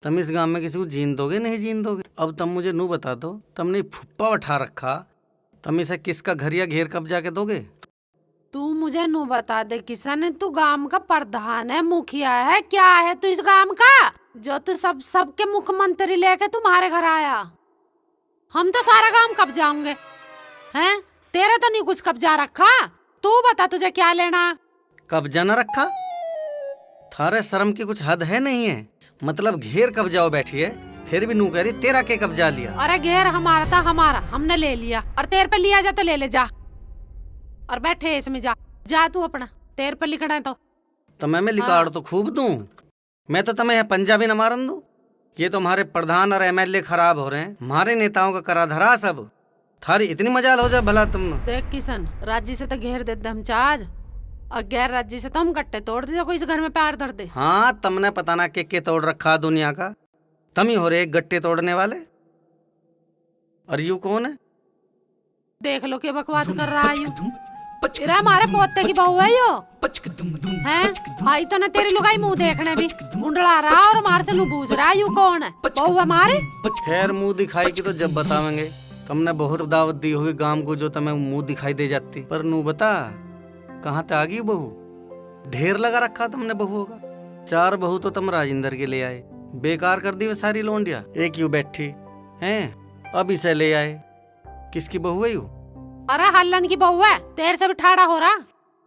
तुम इस गांव में किसी को जीन दोगे? नहीं जीन दोगे। अब तुम मुझे नू बता दो, तुमने फुप्पा उठा रखा, तुम इसे किसका घर या घेर कब्जा के दोगे? तू मुझे नू बता दे किशन, तू गांव का प्रधान है, मुखिया है, क्या है तू इस गांव का, जो तू सबके मुख्यमंत्री लेके तुम्हारे घर आया? हम तो सारा गांव कब्जाओगे हैं, तेरा तो नहीं कुछ कब्जा रखा। तू बता तुझे क्या लेना? कब्जा न रखा? थारे शर्म की कुछ हद है नहीं है? मतलब घेर कब्जाओ बैठी है, फिर भी नू कह रही तेरा के कब्जा लिया। अरे घेर हमारा था, हमारा हमने ले लिया, और तेरे पे लिया जा तो ले ले जा, और बैठे इसमें जा तू अपना, तेरे पे लिखना है तो मैं लिकाड़ तो खूब दूं, मैं तो तुम्हें पंजाबी न मारन दूं। ये तो हमारे प्रधान और एमएलए खराब हो रहे हैं, हमारे नेताओं का करा धरा सब। थारी इतनी मजाल हो जाए भला तुम। देख किशन, राज्य से तो घेर दे हम चाज, और गैर राज्य से तो हम गट्टे तोड़ दे, कोई इस घर में पैर धर दे। हाँ, तुमने पता ना के तोड़ रखा दुनिया का, तुम ही हो रहे गट्टे तोड़ने वाले। और यू कौन है? देख लो क्या बकवास कर रहा है यू। तेरा हमारे पोते की बहू है यो हैं? आई तो ना तेरी लुगाई मुंह देखने भी मुंडला रहा, और हमारे से लुबूझ रहा। यू कौन है? बहू हमारे? खैर मुंह दिखाई की तो जब बतावेंगे। तुमने बहुत दावत दी होगी गांव को, जो तुम्हें मुंह दिखाई दे जाती। पर नू बता, कहाँ तक आ गई बहू? ढेर लगा रखा तुमने बहुओं का। 4 बहू तो तुम राजेंद्र के ले आए, बेकार कर दी वो सारी लोंडिया। एक यू बैठी हैं, अब इसे ले आए। किसकी बहू है यू? अरे हल्लन की बहू है, तेरे से भी ठाड़ा हो रहा।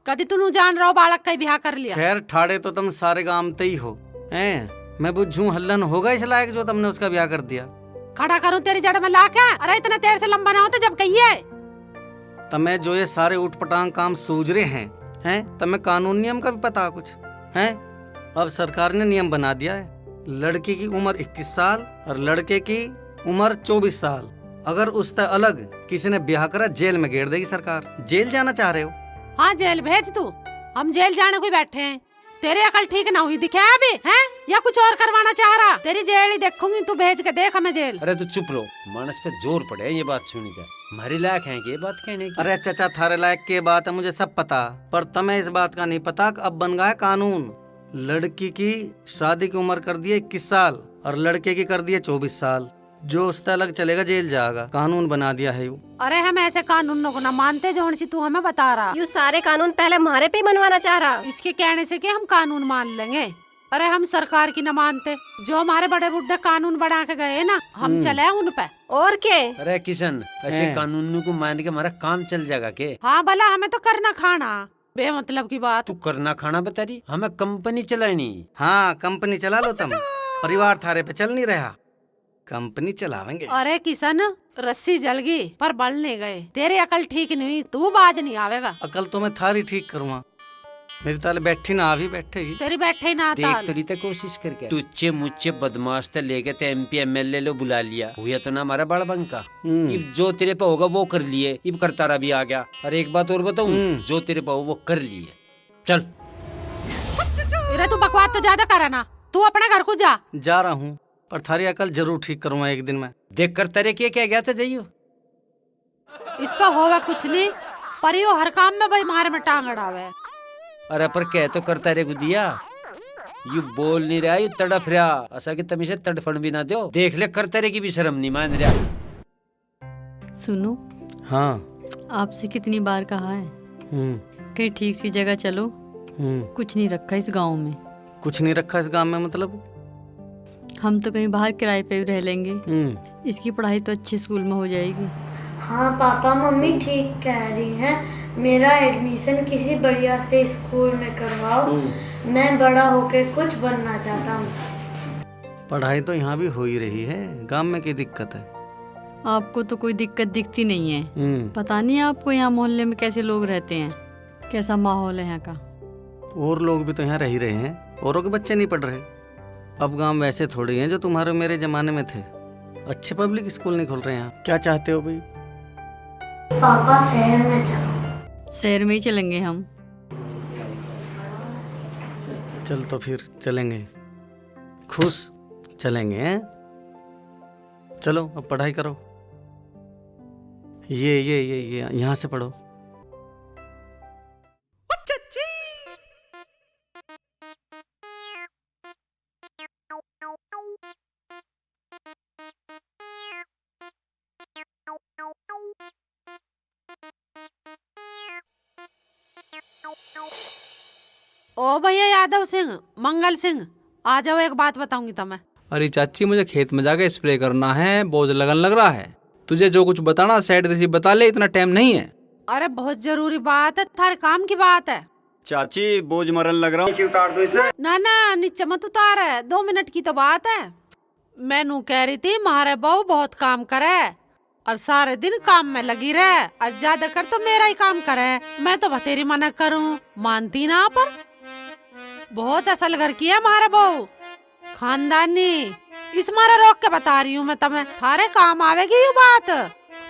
कभी तू जान रहा हो बालक का ब्याह कर लिया। खैर ठाड़े तो तुम सारे गांव ते ही हो हैं। मैं बुझू हल्लन होगा इस लायक जो तुमने उसका ब्याह कर दिया। खड़ा करूं तेरी जड़ में ला के? अरे इतना तेरे से लंबा ना हो तो जब कहिए। तुम्हें जो ये सारे उठपटांग काम सूझ रहे हैं, तुम्हें कानून नियम का भी पता कुछ है? अब सरकार ने नियम बना दिया है, लड़की की उम्र 21 साल और लड़के की उम्र 24 साल। अगर उससे अलग किसी ने ब्याह करा, जेल में घेर देगी सरकार। जेल जाना चाह रहे हो? हाँ जेल भेज तू, हम जेल जाने को बैठे हैं। तेरी अकल ठीक ना हुई दिखा अभी हैं, या कुछ और करवाना चाह रहा? तेरी जेल ही देखूंगी, तू भेज के देख हमें जेल। अरे तू चुप रहो, मानस पे जोर पड़े ये बात सुनी का। हमारे लायक है ये बात कहने की? अरे चाचा, थारे लायक के बात है मुझे सब पता, पर तुम्हें इस बात का नहीं पता कि अब बन गया है कानून। लड़की की शादी की उम्र कर दी है 21 साल और लड़के की कर दी है 24 साल। जो उससे अलग चलेगा जेल जाएगा, कानून बना दिया है यू। अरे हम ऐसे कानूनों को ना मानते जोन सी तू हमें बता रहा। यू सारे कानून पहले हमारे पे ही बनवाना चाह रहा। इसके कहने से कि हम कानून मान लेंगे? अरे हम सरकार की न मानते, जो हमारे बड़े बुढ़े कानून बना के गए ना, हम चले उन पे। और क्या? अरे किशन, ऐसे कानूनों को मान के हमारा काम चल जाएगा के? हाँ भला, हमें तो करना खाना, बेमतलब की बात। तू करना खाना बता रही, हमें कंपनी चलानी। हाँ कंपनी चला लो तुम, परिवार थारे पे चल नहीं रहा, कंपनी चलावेंगे। अरे किशन, रस्सी जल गई पर बल नहीं गए। तेरी अकल ठीक नहीं हुई, तू बाज नहीं आवेगा। अकल तो मैं थारी ठीक करूँगा, मेरी ताले बैठी ना अभी बैठेगी। तेरी बैठे ही ना देख ताल। तो रही था कोशिश करके, तुच्चे मुच्चे बदमाश ते लेके ते MP MLA लो बुला लिया, हुआ तो ना हमारा बड़ बंका। इब जो तेरे पे होगा वो कर लिए, इब करता रहा भी आ गया। और एक बात और बताऊं, जो तेरे पे हो वो कर लिए। चल अरे तू बकवास तो ज्यादा करा ना, तू अपने घर को जा। जा रहा हूँ, पर थारी अकल जरूर ठीक करूँगा एक दिन में। देख कर तेरे क्या गया था जाइयो। इस पर होगा कुछ नहीं, पर यो हर काम में भाई मारे में टांग अड़ावे। अरे पर कह तो करता रे गुदिया, यू बोल नहीं रहा, यू तड़फ रहा। ऐसा कि तुम इसे तड़फन भी ना दो। देख ले, करता रे की भी शर्म नहीं मान रहा। सुनो, हाँ आपसे कितनी बार कहा है कहीं ठीक सी जगह चलो। कुछ नहीं रखा इस गांव में। कुछ नहीं रखा इस गांव में मतलब? हम तो कहीं बाहर किराए पे भी रह लेंगे। इसकी पढ़ाई तो अच्छे स्कूल में हो जाएगी। हाँ पापा मम्मी ठीक कह रही हैं, मेरा एडमिशन किसी बढ़िया से स्कूल में करवाओ। मैं बड़ा होके कुछ बनना चाहता हूँ। पढ़ाई तो यहाँ भी हो ही रही है, गांव में क्या दिक्कत है? आपको तो कोई दिक्कत दिखती नहीं है। पता नहीं आपको यहाँ मोहल्ले में कैसे लोग रहते हैं, कैसा माहौल है यहाँ का। और लोग भी तो यहाँ रह ही रहे हैं, औरों के बच्चे नहीं पढ़ रहे। अब गांव वैसे थोड़े हैं जो तुम्हारे मेरे जमाने में थे। अच्छे पब्लिक स्कूल नहीं खुल रहे हैं। क्या चाहते हो भाई? पापा शहर में चलो। शहर में ही चलेंगे हम। चल तो फिर चलेंगे, खुश चलेंगे हैं? चलो अब पढ़ाई करो। ये यहाँ से पढ़ो। ओ भैया यादव सिंह, मंगल सिंह, आ जाओ, एक बात बताऊंगी तुम्हें। अरे चाची, मुझे खेत में जाके स्प्रे करना है, बोझ लगन लग रहा है। तुझे जो कुछ बताना सेट जैसी बता ले, इतना टाइम नहीं है। अरे बहुत जरूरी बात है, थारे काम की बात है। चाची बोझ मरन लग रहा हूँ, उतार दो इसे। ना ना, नीचे मत उतार है, 2 मिनट की तो बात है। मैं नू कह रही थी मारे बहू बहुत काम करे और सारे दिन काम में लगी रहे और ज्यादा कर तो मेरा ही काम करे। मैं तो बतेरी मना करूँ, मानती ना। पर बहुत असल घर की है मारे बहू, खानदानी। इस मारे रोक के बता रही हूँ मैं तुम्हें, थारे काम आवेगी ये बात।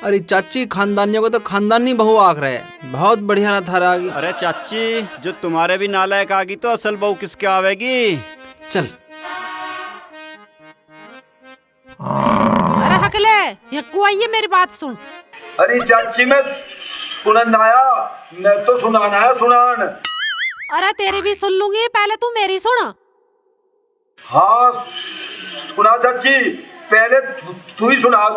अरे चाची, खानदानियों को तो खानदानी बहू आख रहे, बहुत बढ़िया ना थारा आगी। अरे चाची, जो तुम्हारे भी नालायक आगी तो असल बहू किसके आवेगी? चल। अरे हकले, ये कुआइये मेरी बात सुन। अरे चाची, मैं सुनन आया, मैं तो सुनाना है, सुनान। अरे तेरी भी सुन लूंगी, पहले तू मेरी सुन। हाँ सुना चाची, पहले तू ही सुना।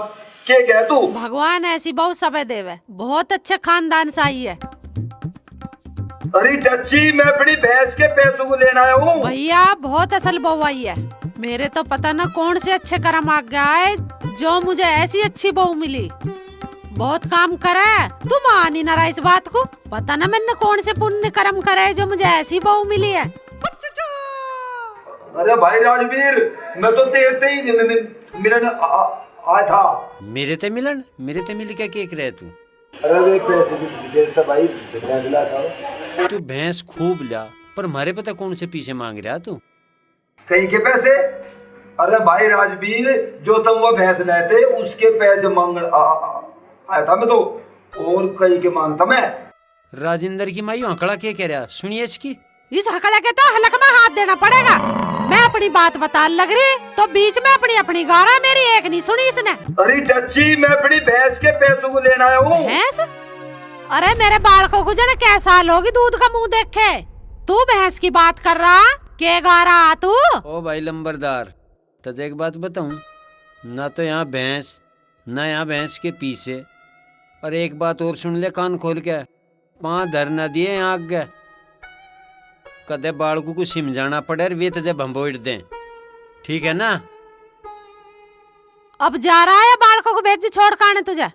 के कह तू? भगवान ऐसी बहू सबे देवे, बहुत अच्छे खानदान से आई है। अरे चाची, मैं अपनी भैंस के पैसों को लेना आया हूँ। भैया बहुत असल बहू आई है। मेरे तो पता न कौन से अच्छे कर्म आ गया है जो मुझे ऐसी अच्छी बहू मिली। बहुत काम करे, तू मान ही ना रहा इस बात को। पता न मैंने कौन से पुण्य कर्म करे जो मुझे ऐसी बहू मिली है। अरे भाई राजवीर, मैं तो तेरे ही मिलन आया था। मेरे ते मिलन, मेरे ते मिल क्या केक रहे तू? अरे वे पैसे भाई था। तू भैंस खूब ला, पर हमारे पता कौन से पीछे मांग रहा तू? कहीं के पैसे? अरे भाई राजवीर, जो तुम वो भैंस लेते उसके पैसे मांग आया था मैं तो, और कहीं के मांगता मैं। राजेंद्र की माई हकड़ा क्या कह रहा, सुनिए इसकी। इस हकला के तो हलक में हाथ देना पड़ेगा। मैं अपनी बात बता लग रही तो बीच में अपनी गारा, मेरी एक नहीं सुनी इसने। अरे चाची, मैं अपनी भैंस के पैसों को लेना आया हूँ। भैंस? अरे मेरे बालकों को जाने कैसा लोगी दूध का मुंह देखे। तू भैंस की बात कर रहा, के गारा तू? ओ भाई लंबरदार, तुझे एक बात बताऊं, ना तो यहाँ भैंस, ना यहाँ भैंस के पीछे। और एक बात और सुन ले कान खोल के, 5 धर न दिए यहाँ आगे, कदे बालकू को समझाना पड़े और वे तुझे भंबोड़ दें, ठीक है ना? अब जा रहा है बालकों को भेज छोड़ काने तुझे?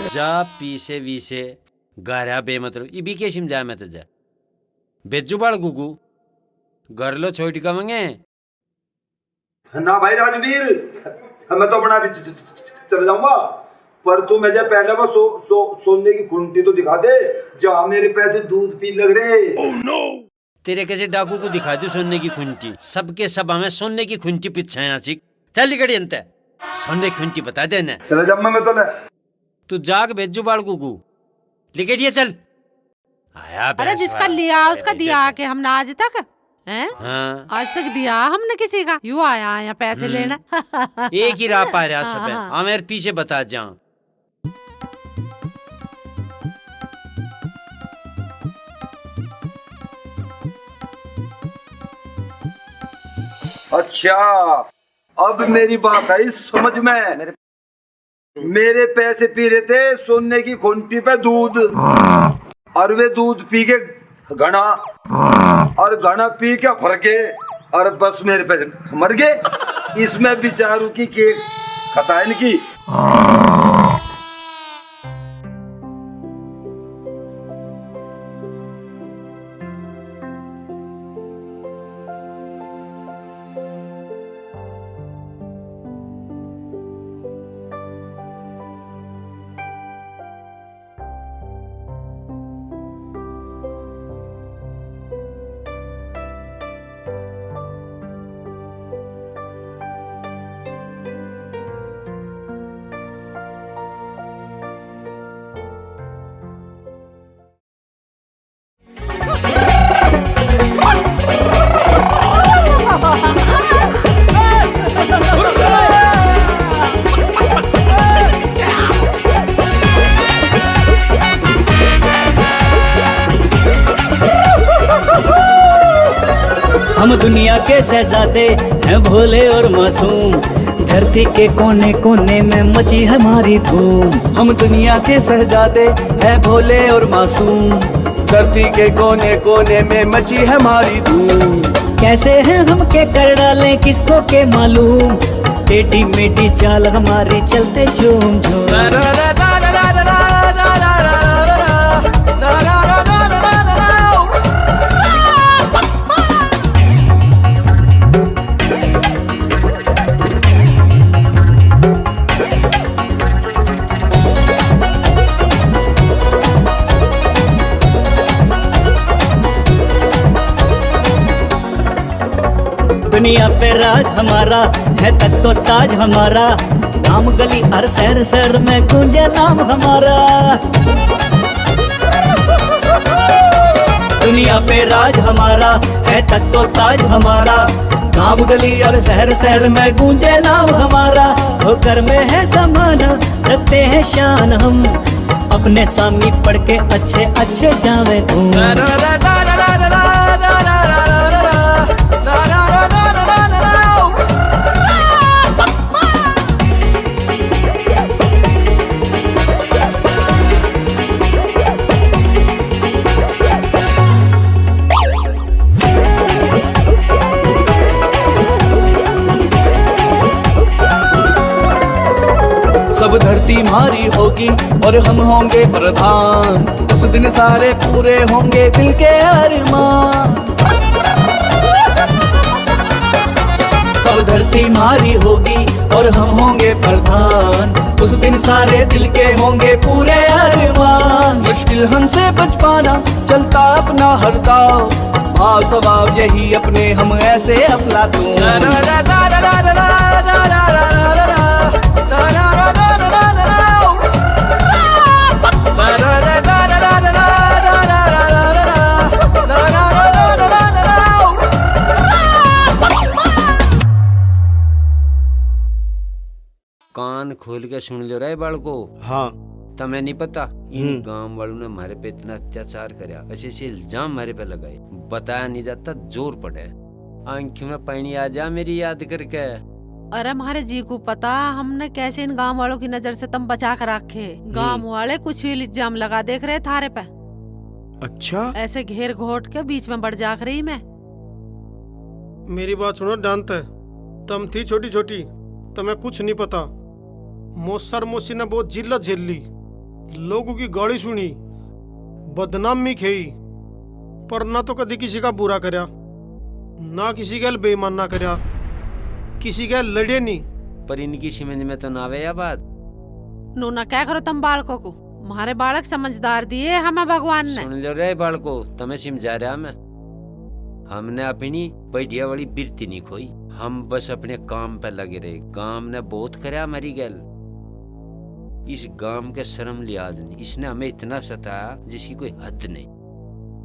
जा पीछे वीसे गारा बे मतलब इबी के समझा मैं तुझे भेजू बालकू को घर लो छोड़ का मंगे ना भाई राजवीर, मैं तो अपना चल जाऊंगा, पर तू मुझे पहले वो सोने की खुंटी तो दिखा दे जहाँ मेरे पैसे दूध पी लग रहे। oh, no! तेरे कैसे डाकू को दिखा दू सोने की खुंटी? सबके सब हमें सोने की खुंटी पीछे यहाँ सीख चल निकड़ी अंत सोने की खुंटी बता देना। चले जब मैं तो ले तू जाग भेजू बालकू को लिखेटिए चल आया। अरे जिसका लिया उसका दिया के हमने आज तक हैं? हाँ। आज तक दिया हमने किसी का? यू आया यहाँ पैसे लेना। एक ही राह पा रहा सब है, हमें पीछे बता जाऊं। अच्छा, अब मेरी बात आई समझ में। मेरे पैसे पी रहे थे सोने की खुंटी पे दूध, और वे दूध पी के घना और घना पी के फर के और बस मेरे पे मर गए। इसमें बेचारू की के खताइन की। हम दुनिया के शहजादे हैं भोले और मासूम, धरती के कोने कोने में मची हमारी धूम। हम दुनिया के शहजादे हैं भोले और मासूम, धरती के कोने कोने में मची हमारी धूम। कैसे हैं हम के कर डालें किसको के मालूम, टेढ़ी मेढ़ी चाल हमारी चलते झूम झूम। दुनिया पे राज हमारा है तक तो ताज हमारा, गांव गली हर शहर शहर में गूंजे नाम हमारा। दुनिया पे राज हमारा है तक तो ताज हमारा, गांव गली हर शहर शहर में गूंजे नाम हमारा। होकर में है समाना रखते हैं शान हम, अपने सामने पढ़ के अच्छे अच्छे जावे घूम। सब धरती हमारी होगी और हम होंगे प्रधान, उस दिन सारे पूरे होंगे दिल के अरमान। सब धरती हमारी होगी और हम होंगे प्रधान, उस दिन सारे दिल के होंगे पूरे अरमान। मुश्किल हमसे बच पाना चलता अपना हर दाव, भाव स्वभाव यही अपने हम ऐसे अफलातून। कान खोल के सुन लो रे बालको। हाँ तमें नहीं पता इन गांव वालों ने हमारे पे इतना अत्याचार कराया, ऐसे ऐसे इल्जाम हमारे पे लगाए, बताया नहीं जाता जोर पड़े। आंखों में पानी आ जा मेरी याद करके। अरे हमारे जी को पता हमने कैसे इन गांव वालों की नजर से तुम बचा कर रखे। गांव वाले कुछ ही इल्जाम लगा देख रहे थारे पे। अच्छा ऐसे घेर घोट के बीच में बढ़ जाक रही मैं। मेरी बात सुनो जानते, तुम थी छोटी छोटी, तुम्हें कुछ नहीं पता। मोसर मोसी ने बहुत जिल्लत झेल ली, लोगों की गाली सुनी, बदनामी खेई, पर ना तो कभी किसी का बुरा करया, ना किसी का बेईमान ना करया, किसी का लड़े नहीं। पर इनकी समझ में तो ना आवे या बात। नूना क्या करो तुम बालकों को, हमारे बालक समझदार दिए हमें भगवान ने। सुन लो रे बालको, तुम्हें समझा रहा मैं। हमने अपनी बढ़िया वाली बिरती नहीं खोई, हम बस अपने काम पे लगे रहे। काम ने बहुत कराया हमारी गैल, इस गांव के शर्म लिहाज नहीं, इसने हमें इतना सताया जिसकी कोई हद नहीं।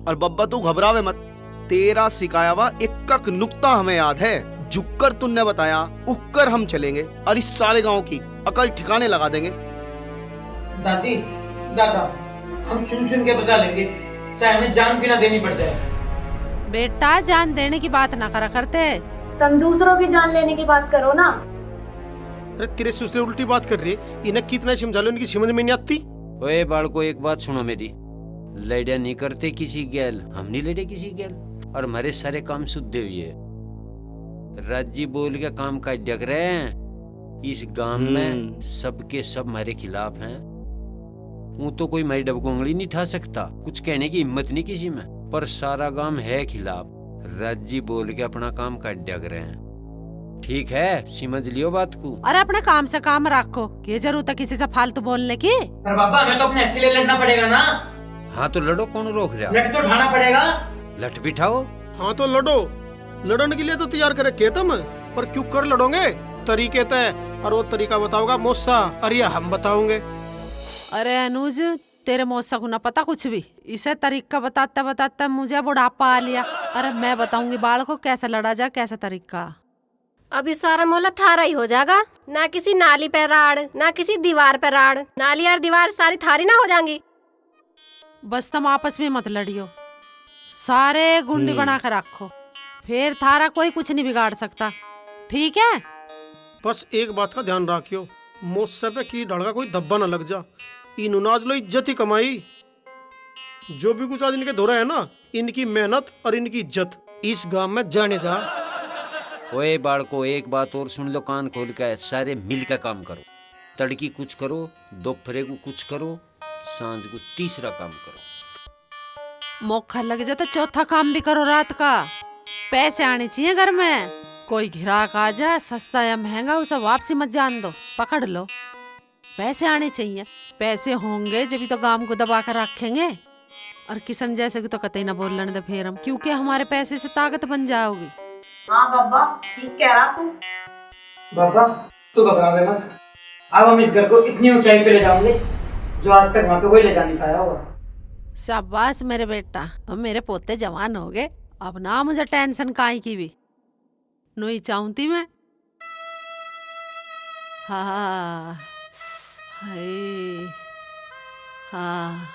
और बब्बा तू घबरावे मत, तेरा सिखाया हुआ एक नुक्ता हमें याद है। झुककर तुमने बताया, उठकर हम चलेंगे और इस सारे गांव की अकल ठिकाने लगा देंगे। दादी दादा, हम चुन चुन के बता लेंगे, चाहे हमें जान भी ना देनी पड़ जाए। बेटा जान देने की बात ना करा करते, तुम दूसरों की जान लेने की बात करो ना। अरे तेरे से उसने उल्टी बात कर रही है, इन्हें कितना समझा लो, इनकी समझ में नहीं आती। ओए बालको एक बात सुनो मेरी, लड़िया नहीं करते किसी गैल, हम नहीं लड़े किसी गैल, और हमारे सारे काम शुद्ध हुए। राजी बोल के काम का डग रहे हैं। इस गांव में सबके सब हमारे खिलाफ हैं। वो तो कोई मेरी डब को उंगली नहीं उठा सकता, कुछ कहने की हिम्मत नहीं किसी में, पर सारा गांव है खिलाफ। राजी बोल के अपना काम का डग रहे हैं। ठीक है, समझ लियो बात को। अरे अपने काम से काम रखो, क्या जरूरत है किसी से फालतू बोलने की? पर बाबा हमें तो अपने हक के लिए लड़ना पड़ेगा ना। हाँ तो लड़ो, कौन रोक रहा? लट तो उठाना पड़ेगा। लठ बिठाओ। हाँ तो लड़ो, लड़ने के लिए तो तैयार करे के तुम, पर क्यों कर लड़ोगे? तरीके तय, और वो तरीका बताओगा मौसा, अरे हम बताओगे। अरे अनुज, तेरे मौसा को ना पता कुछ भी, इसे तरीका बताता बताता मुझे बुढ़ापा आ लिया। अरे मैं बताऊंगी बाल को कैसे लड़ा जाए, कैसे तरीका। अभी सारा मोहल्ला थारा ही हो जाएगा, ना किसी नाली पे राड़, ना किसी दीवार पे राड़, नाली और दीवार सारी थारी ना हो जाएंगी। बस तुम आपस में मत लड़ियो, सारे गुंडी बना कर रखो, फिर थारा कोई कुछ नहीं बिगाड़ सकता, ठीक है? बस एक बात का ध्यान रखियो, मौसा पे की ढड़का कोई धब्बा न लग जा। इन्होंने आज लो इज्जत ही कमाई, जो भी कुछ आज इनके धोरा है ना, इनकी मेहनत और इनकी इज्जत इस गांव में जाने जा। ओए बाड़को, एक बात और सुन लो कान खोल कर, सारे मिल कर काम करो। तड़की कुछ करो, दोपहर को कुछ करो, सांझ को तीसरा काम करो। मौका लग जाए तो चौथा काम भी करो रात का। पैसे आने चाहिए घर में, कोई ग्राहक आ जाए सस्ता या महंगा, उसे वापसी मत जान दो, पकड़ लो। पैसे आने चाहिए, पैसे होंगे जब तो गांव को दबा कर रखेंगे। और किशन जैसे को तो कतई ना बोलने दे फिर हम, क्योंकि हमारे पैसे से ताकत बन जाओगी। हाँ बाबा, ठीक कह रहा तू। बाबा तू घबरा मत, अब हम इस घर को इतनी ऊंचाई पे ले जाओगे जो आज तक वहाँ पे कोई ले जा नहीं पाया होगा। शाबाश मेरे बेटा, अब मेरे पोते जवान हो गए, अब ना मुझे टेंशन काहे की भी नहीं चाहती मैं। हाँ हाय हाँ।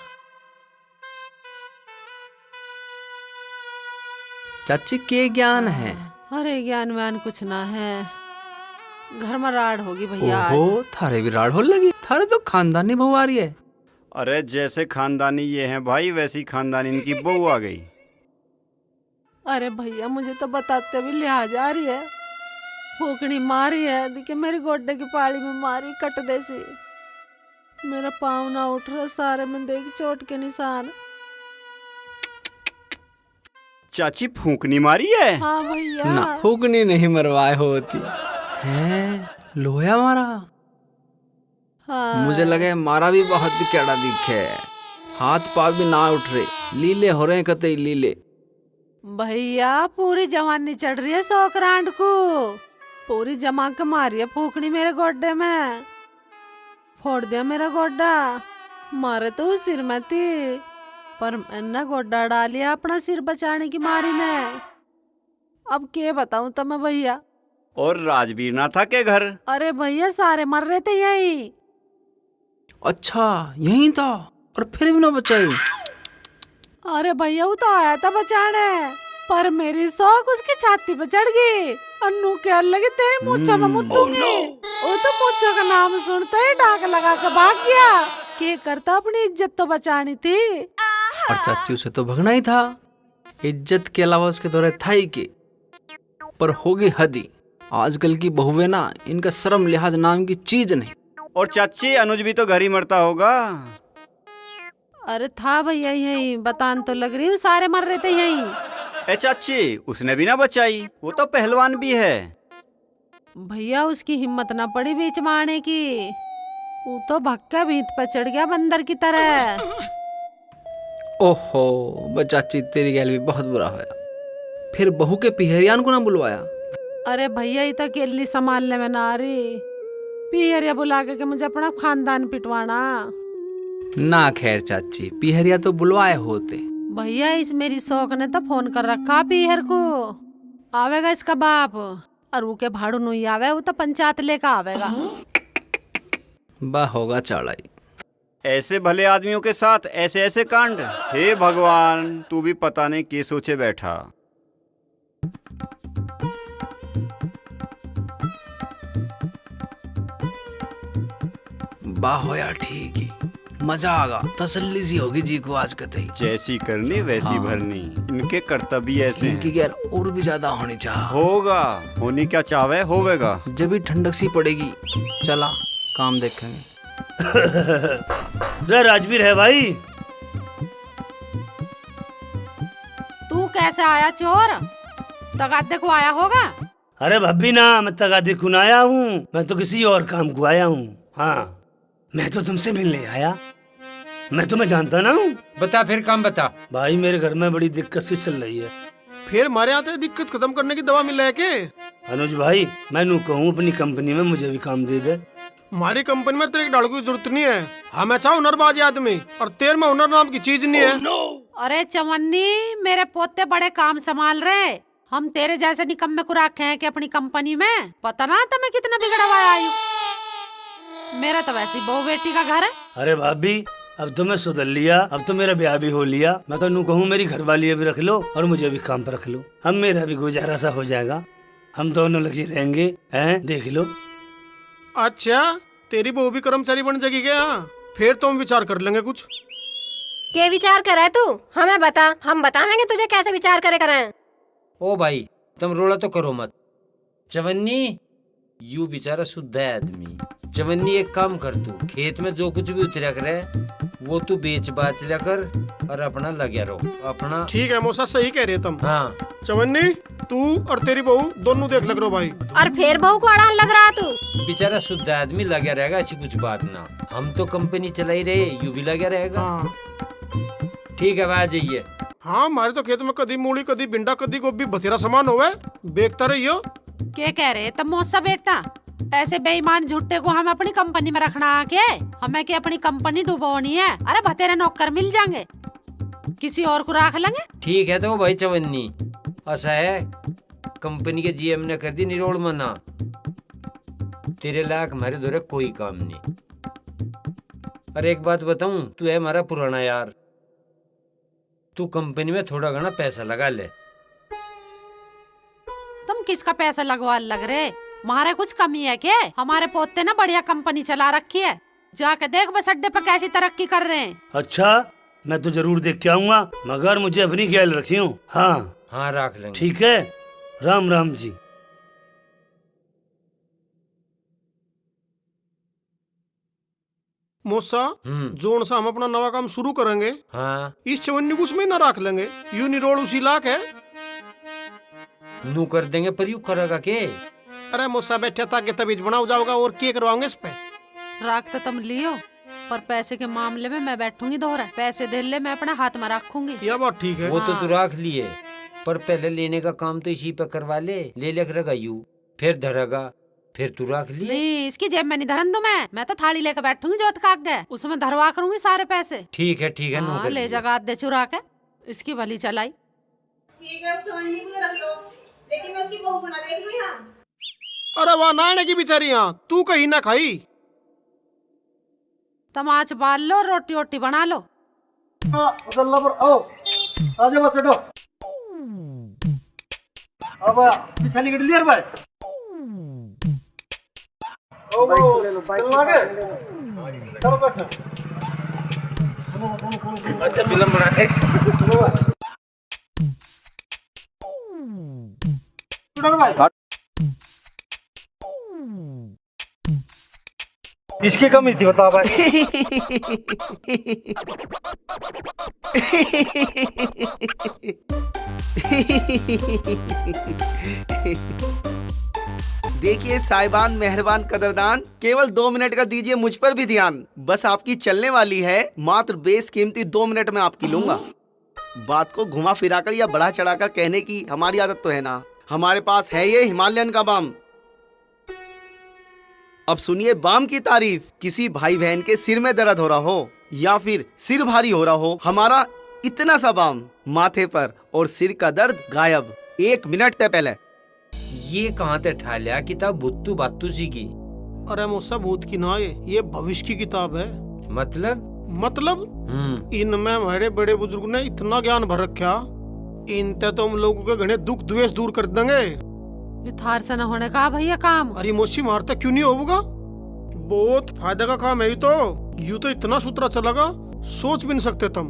चाची के ज्ञान है? अरे ज्ञान व्यान कुछ ना है, घर में राड़ होगी भैया आज। ओहो, थारे भी राड़ हो लगी, थारे तो खानदानी बहू आ रही है। अरे जैसे खानदानी ये हैं भाई, वैसी खानदानी इनकी बहू आ गई। अरे भैया मुझे तो बताते भी लिहाज आ रही है, फूकनी मारी है, देखिए मेरी गोड्डे की पाड़ी में मारी कट देसी, मेरा पाँव ना उठ रहा, सारे में देख चोट के निशान। चाची फूंकनी मारी है? हाँ भैया। ना फूकनी नहीं मरवाए होती है, लोया मारा। हाँ। मुझे लगे मारा भी बहुत केड़ा दिखे, हाथ पाँव भी ना उठ रहे, लीले हो रहे कतई लीले। भैया पूरी जवानी चढ़ रही है सोकरांड को, पूरी जमा के मारी है फूकनी मेरे गोड्डे में, फोड़ दिया मेरा गोड्डा। मारे तो सिर में थी, पर मैंने गोड्डा डालिया अपना सिर बचाने की मारी ने। अब के बताऊं तुम्हें भैया। और राजवीर ना था के घर? अरे भैया सारे मर रहे थे यहीं। अच्छा यहीं था, और फिर भी ना बचाई? अरे भैया वो तो आया था बचाने, पर मेरी शौक उसकी छाती पे चढ़ गई। अन्नू क्या लगे तेरी मूंछों में मुद्दूंगी। वो तो मूंछों का नाम सुनते ही डाक लगा के भाग गया। के करता, अपनी इज्जत तो बचानी थी। और चाची उसे तो भगना ही था, इज्जत के अलावा उसके दौरे था ही के। पर होगी हदी, आजकल की बहुएं ना, इनका शर्म लिहाज नाम की चीज नहीं। और चाची अनुज भी तो घर ही मरता होगा। अरे था भैया यहीं, बतान तो लग रही हूँ सारे मर रहे थे यहीं। ए चाची उसने भी ना बचाई, वो तो पहलवान भी है। भैया उसकी हिम्मत ना पड़ी बीच में आने की, वो तो भक्का भीत पर चढ़ गया बंदर की तरह। ओहो बचाची, तेरी गैल भी बहुत बुरा होया। फिर बहू के पिहरियान को ना बुलवाया? अरे भैया ये तो अकेली संभालने में ना आ रही, पिहरिया बुला के मुझे अपना खानदान पिटवाना। ना खैर चाची, पिहरिया तो बुलवाए होते। भैया इस मेरी शौक ने तो फोन कर रखा पीहर को, आवेगा इसका बाप, और वो के भाड़ू नहीं आवे, वो तो पंचायत लेकर आवेगा। बा होगा चढ़ाई। ऐसे भले आदमियों के साथ ऐसे ऐसे कांड, हे भगवान तू भी पता नहीं क्या सोचे बैठा। बा होया ठीक ही, मजा आगा, तसल्ली सी होगी जी को आज कतई। जैसी करनी वैसी भरनी, इनके कर्तव्य ऐसे हैं। इनकी गैर और भी ज्यादा होनी चाह। होगा, होनी क्या चाहे होवेगा। जब भी ठंडक सी पड़ेगी, चला काम देखेंगे। राजवीर है भाई। तू कैसे आया चोर? तगादे को आया होगा? अरे भाभी ना, मैं तगादी खुन आया हूँ, मैं तो किसी और काम को आया हूँ। हाँ, मैं तो तुमसे मिलने आया, मैं तुम्हें जानता ना हूँ। बता फिर काम बता। भाई मेरे घर में बड़ी दिक्कत सी चल रही है। फिर हमारे यहाँ दिक्कत खत्म करने की दवा मिल रहा है के? अनुज भाई, मैं नू कहूँ अपनी कंपनी में मुझे भी काम दे दे। हमारी कंपनी में तेरे डालू की जरूरत नहीं है, हमें चाहो हुनरबाज आदमी, और तेरे में हुनर नाम की चीज नहीं है। अरे चवन्नी, मेरे पोते बड़े काम संभाल रहे, हम तेरे जैसे निकम्मे को रखे हैं कि अपनी कंपनी में। पता ना तुम्हें कितना बिगड़वाया आई हूँ। मेरा तो वैसे ही बहू बेटी का घर है। अरे भाभी, अब तो मैं सुधर लिया, अब तो मेरा ब्याह भी हो लिया। मैं तो नू कहूँ मेरी घरवाली भी रख लो और मुझे भी काम पर रख लो, हम मेरा भी गुजारा सा हो जाएगा, हम दोनों लगे रहेंगे, हैं? देख लो। अच्छा, तेरी बहू भी कर्मचारी बन जाएगी क्या? फिर तो हम विचार कर लेंगे कुछ। के विचार करे तू? हमें बता, हम बतावेंगे तुझे कैसे विचार करे करें। ओ भाई, तुम रोला तो करो मत। चवन्नी, यू बेचारा शुद्ध है आदमी। चवन्नी, एक काम कर, तू खेत में जो कुछ भी उतरा करे वो तू बेच बाच लिया कर और अपना लगे रहो अपना। ठीक है मौसा, सही कह रहे तुम। हाँ चवन्नी, तू और तेरी बहू दोनों देख लग रहे हो भाई। और फिर बहू को अड़ान लग रहा तू? बेचारा शुद्ध आदमी लगा रहेगा, ऐसी कुछ बात ना। हम तो कंपनी चला ही रहे, यू भी लगा रहेगा। ठीक है, आ जाइए। हाँ, हमारे तो खेत में कदी मूली, कदी भिंडा, कदी गोभी, बथेरा सामान होवे, बेचता रहियो। क्या कह रहे तब मौसा बेटा? ऐसे बेईमान झुट्टे को हम अपनी कंपनी में रखना आके? हमें क्या अपनी कंपनी डुबोनी है? अरे बतेरे नौकर मिल जाएंगे, किसी और को रख लेंगे। ठीक है तो भाई चवन्नी, ऐसा है कंपनी के जीएम ने कर दी निरोड़ मना, तेरे लायक हमारे दौरे कोई काम नहीं। अरे एक बात बताऊं, तू है हमारा पुराना यार, तू कंपनी में थोड़ा घना पैसा लगा ले। तुम किसका पैसा लगवा लग रहे? हमारे कुछ कमी है क्या? हमारे पोते ना बढ़िया कंपनी चला रखी है, जाके देख बस अड्डे पे कैसी तरक्की कर रहे हैं। अच्छा, मैं तो जरूर देख के आऊंगा, मगर मुझे अपनी ख्याल रखियो। हाँ हाँ, रख लेंगे। ठीक है, राम राम जी। मौसा, जोन सा हम अपना नवा काम शुरू करेंगे। हाँ, इस चवन्नी को उसमें न रख लेंगे, यू निरोड़ उसी लाख है। नू कर देंगे, पर यू करेगा के? अरे मौसा बैठे ताकि तबीज बनाओ जाओगा, और क्या करवाओगे इस पे? राख तो तुम लियो, पर पैसे के मामले में मैं बैठूंगी दोहरा। पैसे दे ले, मैं अपने हाथ में रखूंगी। यह बात ठीक है। वो तो तू रख लिए, पर पहले लेने का काम तो इसी पे करवा ले लिख रगा यू, फिर धरेगा, फिर तू रख लिए। नहीं, इसकी जेब में नहीं धरन दो, मैं तो थाली लेकर बैठूंगी जोत काट गए, उसमें धरवा करूंगी सारे पैसे। ठीक है ठीक है, हाँ, ले जगा दे चुरा के, इसकी भली चलाई। ठीक है, उस चवन्नी को तो रख लो, लेकिन मैं उसकी बहू को ना देख लूं यहाँ। अरे वाह, नायने की बेचारी, यहाँ तू कहीं ना खाई। तमाच बाल लो, रोटी वोटी बना लो। अल्लाह पर आओ, आ जाओ चलो। अब पीछे निकल लिया भाई। ओ चलो आगे, चलो बैठो। अच्छा फिल्म बनाते भाई। इसकी कमी थी, बता भाई। देखिए साहिबान, मेहरबान, कदरदान, केवल 2 मिनट का दीजिए मुझ पर भी ध्यान। बस आपकी चलने वाली है, मात्र बेशकीमती 2 मिनट में आपकी लूंगा। बात को घुमा फिराकर या बढ़ा चढ़ाकर कहने की हमारी आदत तो है ना। हमारे पास है ये हिमालयन का बाम। अब सुनिए बाम की तारीफ। किसी भाई बहन के सिर में दर्द हो रहा हो या फिर सिर भारी हो रहा हो, हमारा इतना सा बाम माथे पर, और सिर का दर्द गायब 1 मिनट तक। पहले ये कहाँ ते ठा लिया किताब? भुत्तू बातू सी की? अरे मुझसे भूत की ना, ये भविष्य की किताब है। मतलब इनमें हमारे बड़े बुजुर्ग ने इतना ज्ञान भर रखा, इनते तो हम लोगों के घने दुख द्वेष दूर कर देंगे। ये थार से न होने का भैया काम। अरे मोशी मारता क्यों नहीं होगा? बहुत फायदे का काम है ये तो। यूं तो इतना सूत्रा चलेगा सोच भी नहीं सकते तुम।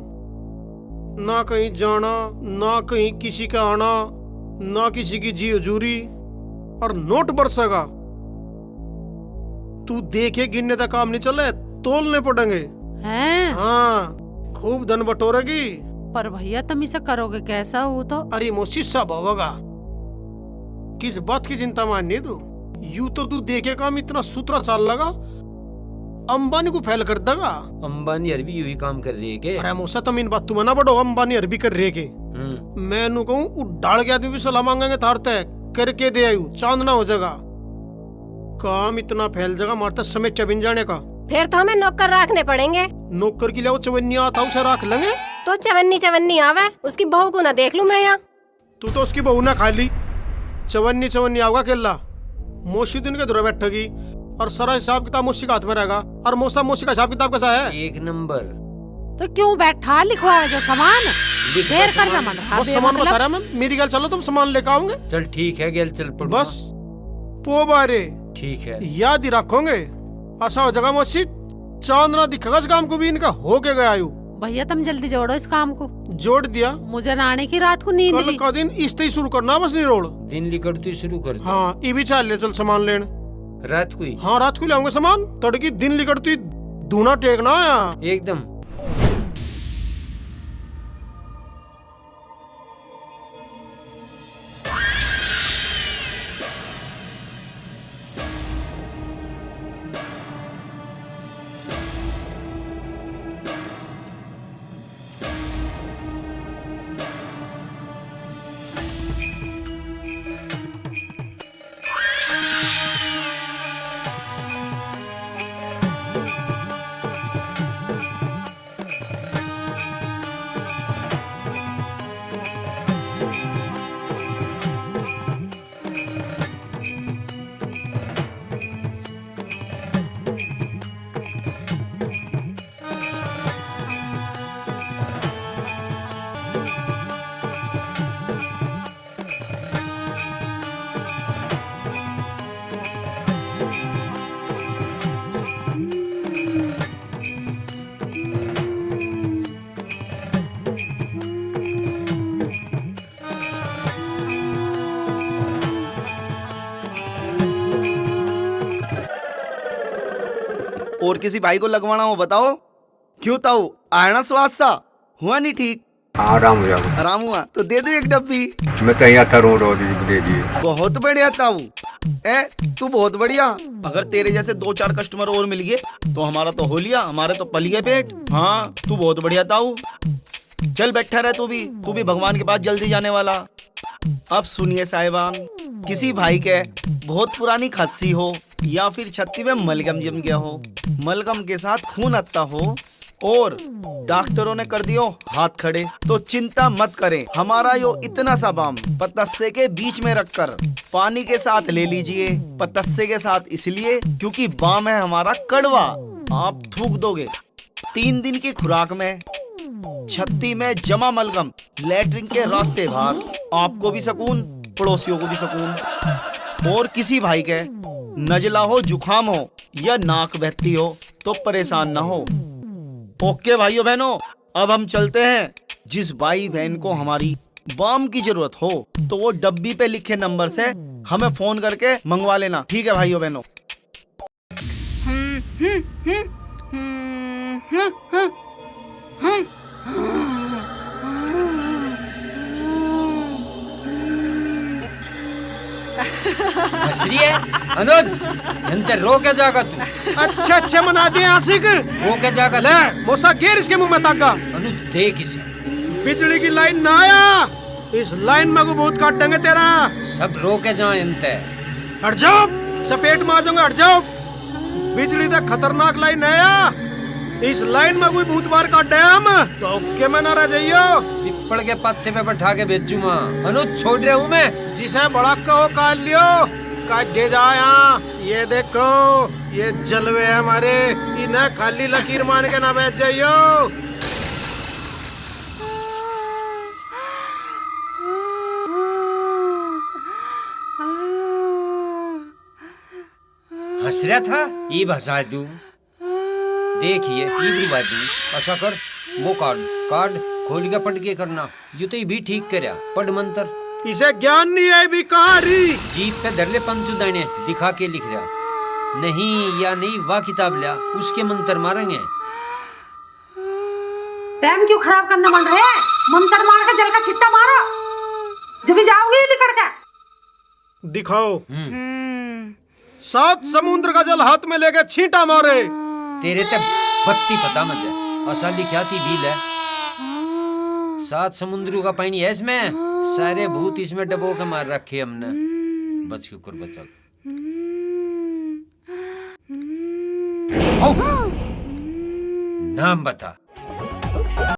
ना कहीं जाना, ना कहीं किसी का आना, ना किसी की जी हजूरी, और नोट बरसेगा। तू देखे गिनने का काम नहीं चले, तोलने पड़ेंगे। हैं? हाँ, खूब धन बटोरेगी। पर भैया तुम इसे करोगे कैसा? हो तो अरे मोशी सब होगा, किस बात की चिंता माननी तू। यूं तो तू देखे काम इतना सूत्रा चाल लगा, अंबानी को फैल कर देगा। अंबानी हर भी यू ही काम कर रही है के? अरे मूसा तुम इन बात तुम ना बढ़ो, अंबानी हर भी कर रहे के। मैं नु कहूँ उड़ाड़ के आदमी भी सलाह मांगेंगे थारते करके दे आयु, चांद ना हो जाएगा। काम इतना फैल जाएगा मारता समय चबिन जाने का। फिर तो हमें नौकर रखने पड़ेंगे। नौकर के लिए वो चवन्नी आता उसे रख लेंगे। तो चवन्नी आवे, उसकी बहू को ना देख लूं मैं यहाँ। तू तो उसकी बहू ना खा ली, चवन्नी आओगा केला। मोशी दिन के दूर बैठेगी और सारा हिसाब किताब मोशी का हाथ में रहेगा। और मौसा मोशी का हिसाब किताब कैसा है? एक नंबर। तो क्यों बैठा लिखवा जो सामान देर करना मन रहा। वो सामान बता रहा मैं, मेरी गल चलो, तुम सामान लेकर आओगे। चल ठीक है गेल, चल पड़ बस पो बारे ठीक है, याद ही रखोगे। ऐसा हो जाएगा मोशी, चांद ना दिखेगा इस काम को भी इनका हो के गया आयु। भैया तुम जल्दी जोड़ो इस काम को। जोड़ दिया। मुझे नाने की रात को नींद कल भी। का दिन इस ही शुरू करना, बस नहीं रोड दिन लिकड़ तू शुरू कर दे। हाँ ये भी चाल ले, चल सामान लेने रात को ही। हाँ रात को लाऊंगे सामान, तड़की दिन लिकड़ती धूना टेकना है एकदम। और किसी भाई को लगवाना हो बताओ। क्यों ताऊ, आना स्वाद सा हुआ नहीं ठीक? आराम हो जाओ। आराम हुआ तो दे दो एक डब्बी। मैं कहीं आता रोड और दे दिए। बहुत बढ़िया ताऊ, तू बहुत बढ़िया। अगर तेरे जैसे 2-4 कस्टमर और मिल गए तो हमारा तो हो लिया, हमारे तो पल गए पेट। हाँ तू बहुत बढ़िया ताऊ, चल बैठा रहे तू भी भगवान के पास जल्दी जाने वाला। अब सुनिए साहिबान, किसी भाई के बहुत पुरानी खस्सी हो या फिर छत्ती में मलगम जम गया हो, मलगम के साथ खून आता हो और डॉक्टरों ने कर दियो हाथ खड़े, तो चिंता मत करें। हमारा यो इतना सा बाम पतस्से के बीच में रखकर पानी के साथ ले लीजिए। पतस्से के साथ इसलिए क्योंकि बाम है हमारा कड़वा, आप थूक दोगे। 3 दिन की खुराक में छत्ती में जमा मलगम लैट्रिन के रास्ते बाहर, आपको भी सुकून, पड़ोसियों को भी सुकून। और किसी भाई के नजला हो, जुखाम हो या नाक बहती हो तो परेशान ना हो। ओके भाइयों बहनों, अब हम चलते हैं। जिस भाई बहन को हमारी बाम की जरूरत हो तो वो डब्बी पे लिखे नंबर से हमें फोन करके मंगवा लेना, ठीक है भाइयों बहनों? हंस रही है अनुज, अंतर रो के जागा तू। अच्छा मना दिए आशिक, रो के जागा ले मोसा घेर इसके मुंह में ताका। अनुज देख इसे, बिजली की लाइन ना आया, इस लाइन में को बहुत काट देंगे तेरा। सब रो के जाए अंतर। हट जाओ, चपेट में आ जाऊंगा, हट जाओ। बिजली तक खतरनाक लाइन है या? इस लाइन में कोई भूत बार काट दिया हम तो के में ना रह जाइयो। पिपड़ के पत्ते पे बैठा के भेजू माँ। अनुज छोड़ रहा हूँ मैं। जिसे बड़ा कहो काट लियो, काट दे जाओ यहाँ। ये देखो ये जलवे है हमारे, इन्हें खाली लकीर मान के ना बैठ जाइयो। हंस रहा था ये भसा तू। देखिए इबरी बात नहीं ऐसा कर वो कार्ड खोल के पढ़ के करना ये तो भी ठीक करया पढ़ मंत्र इसे ज्ञान नहीं है भिखारी। जीप पे धर ले पंचू दाने दिखा के लिख रहा नहीं या नहीं वाह किताब लिया उसके मंत्र मारेंगे। टाइम क्यों खराब करना मन रहे हैं? मंत्र मार के जल का छिट्टा मारो जब भी जाओगे निकल के दिखाओ। 7 समुद्र का जल हाथ में लेके छींटा मारे। तेरे ते बत्ती पता मत है असल लिखा थी भील है 7 समुद्रों का पानी है इसमें सारे भूत इसमें डबो के मार रखे हमने बच के कर बचा नाम बता।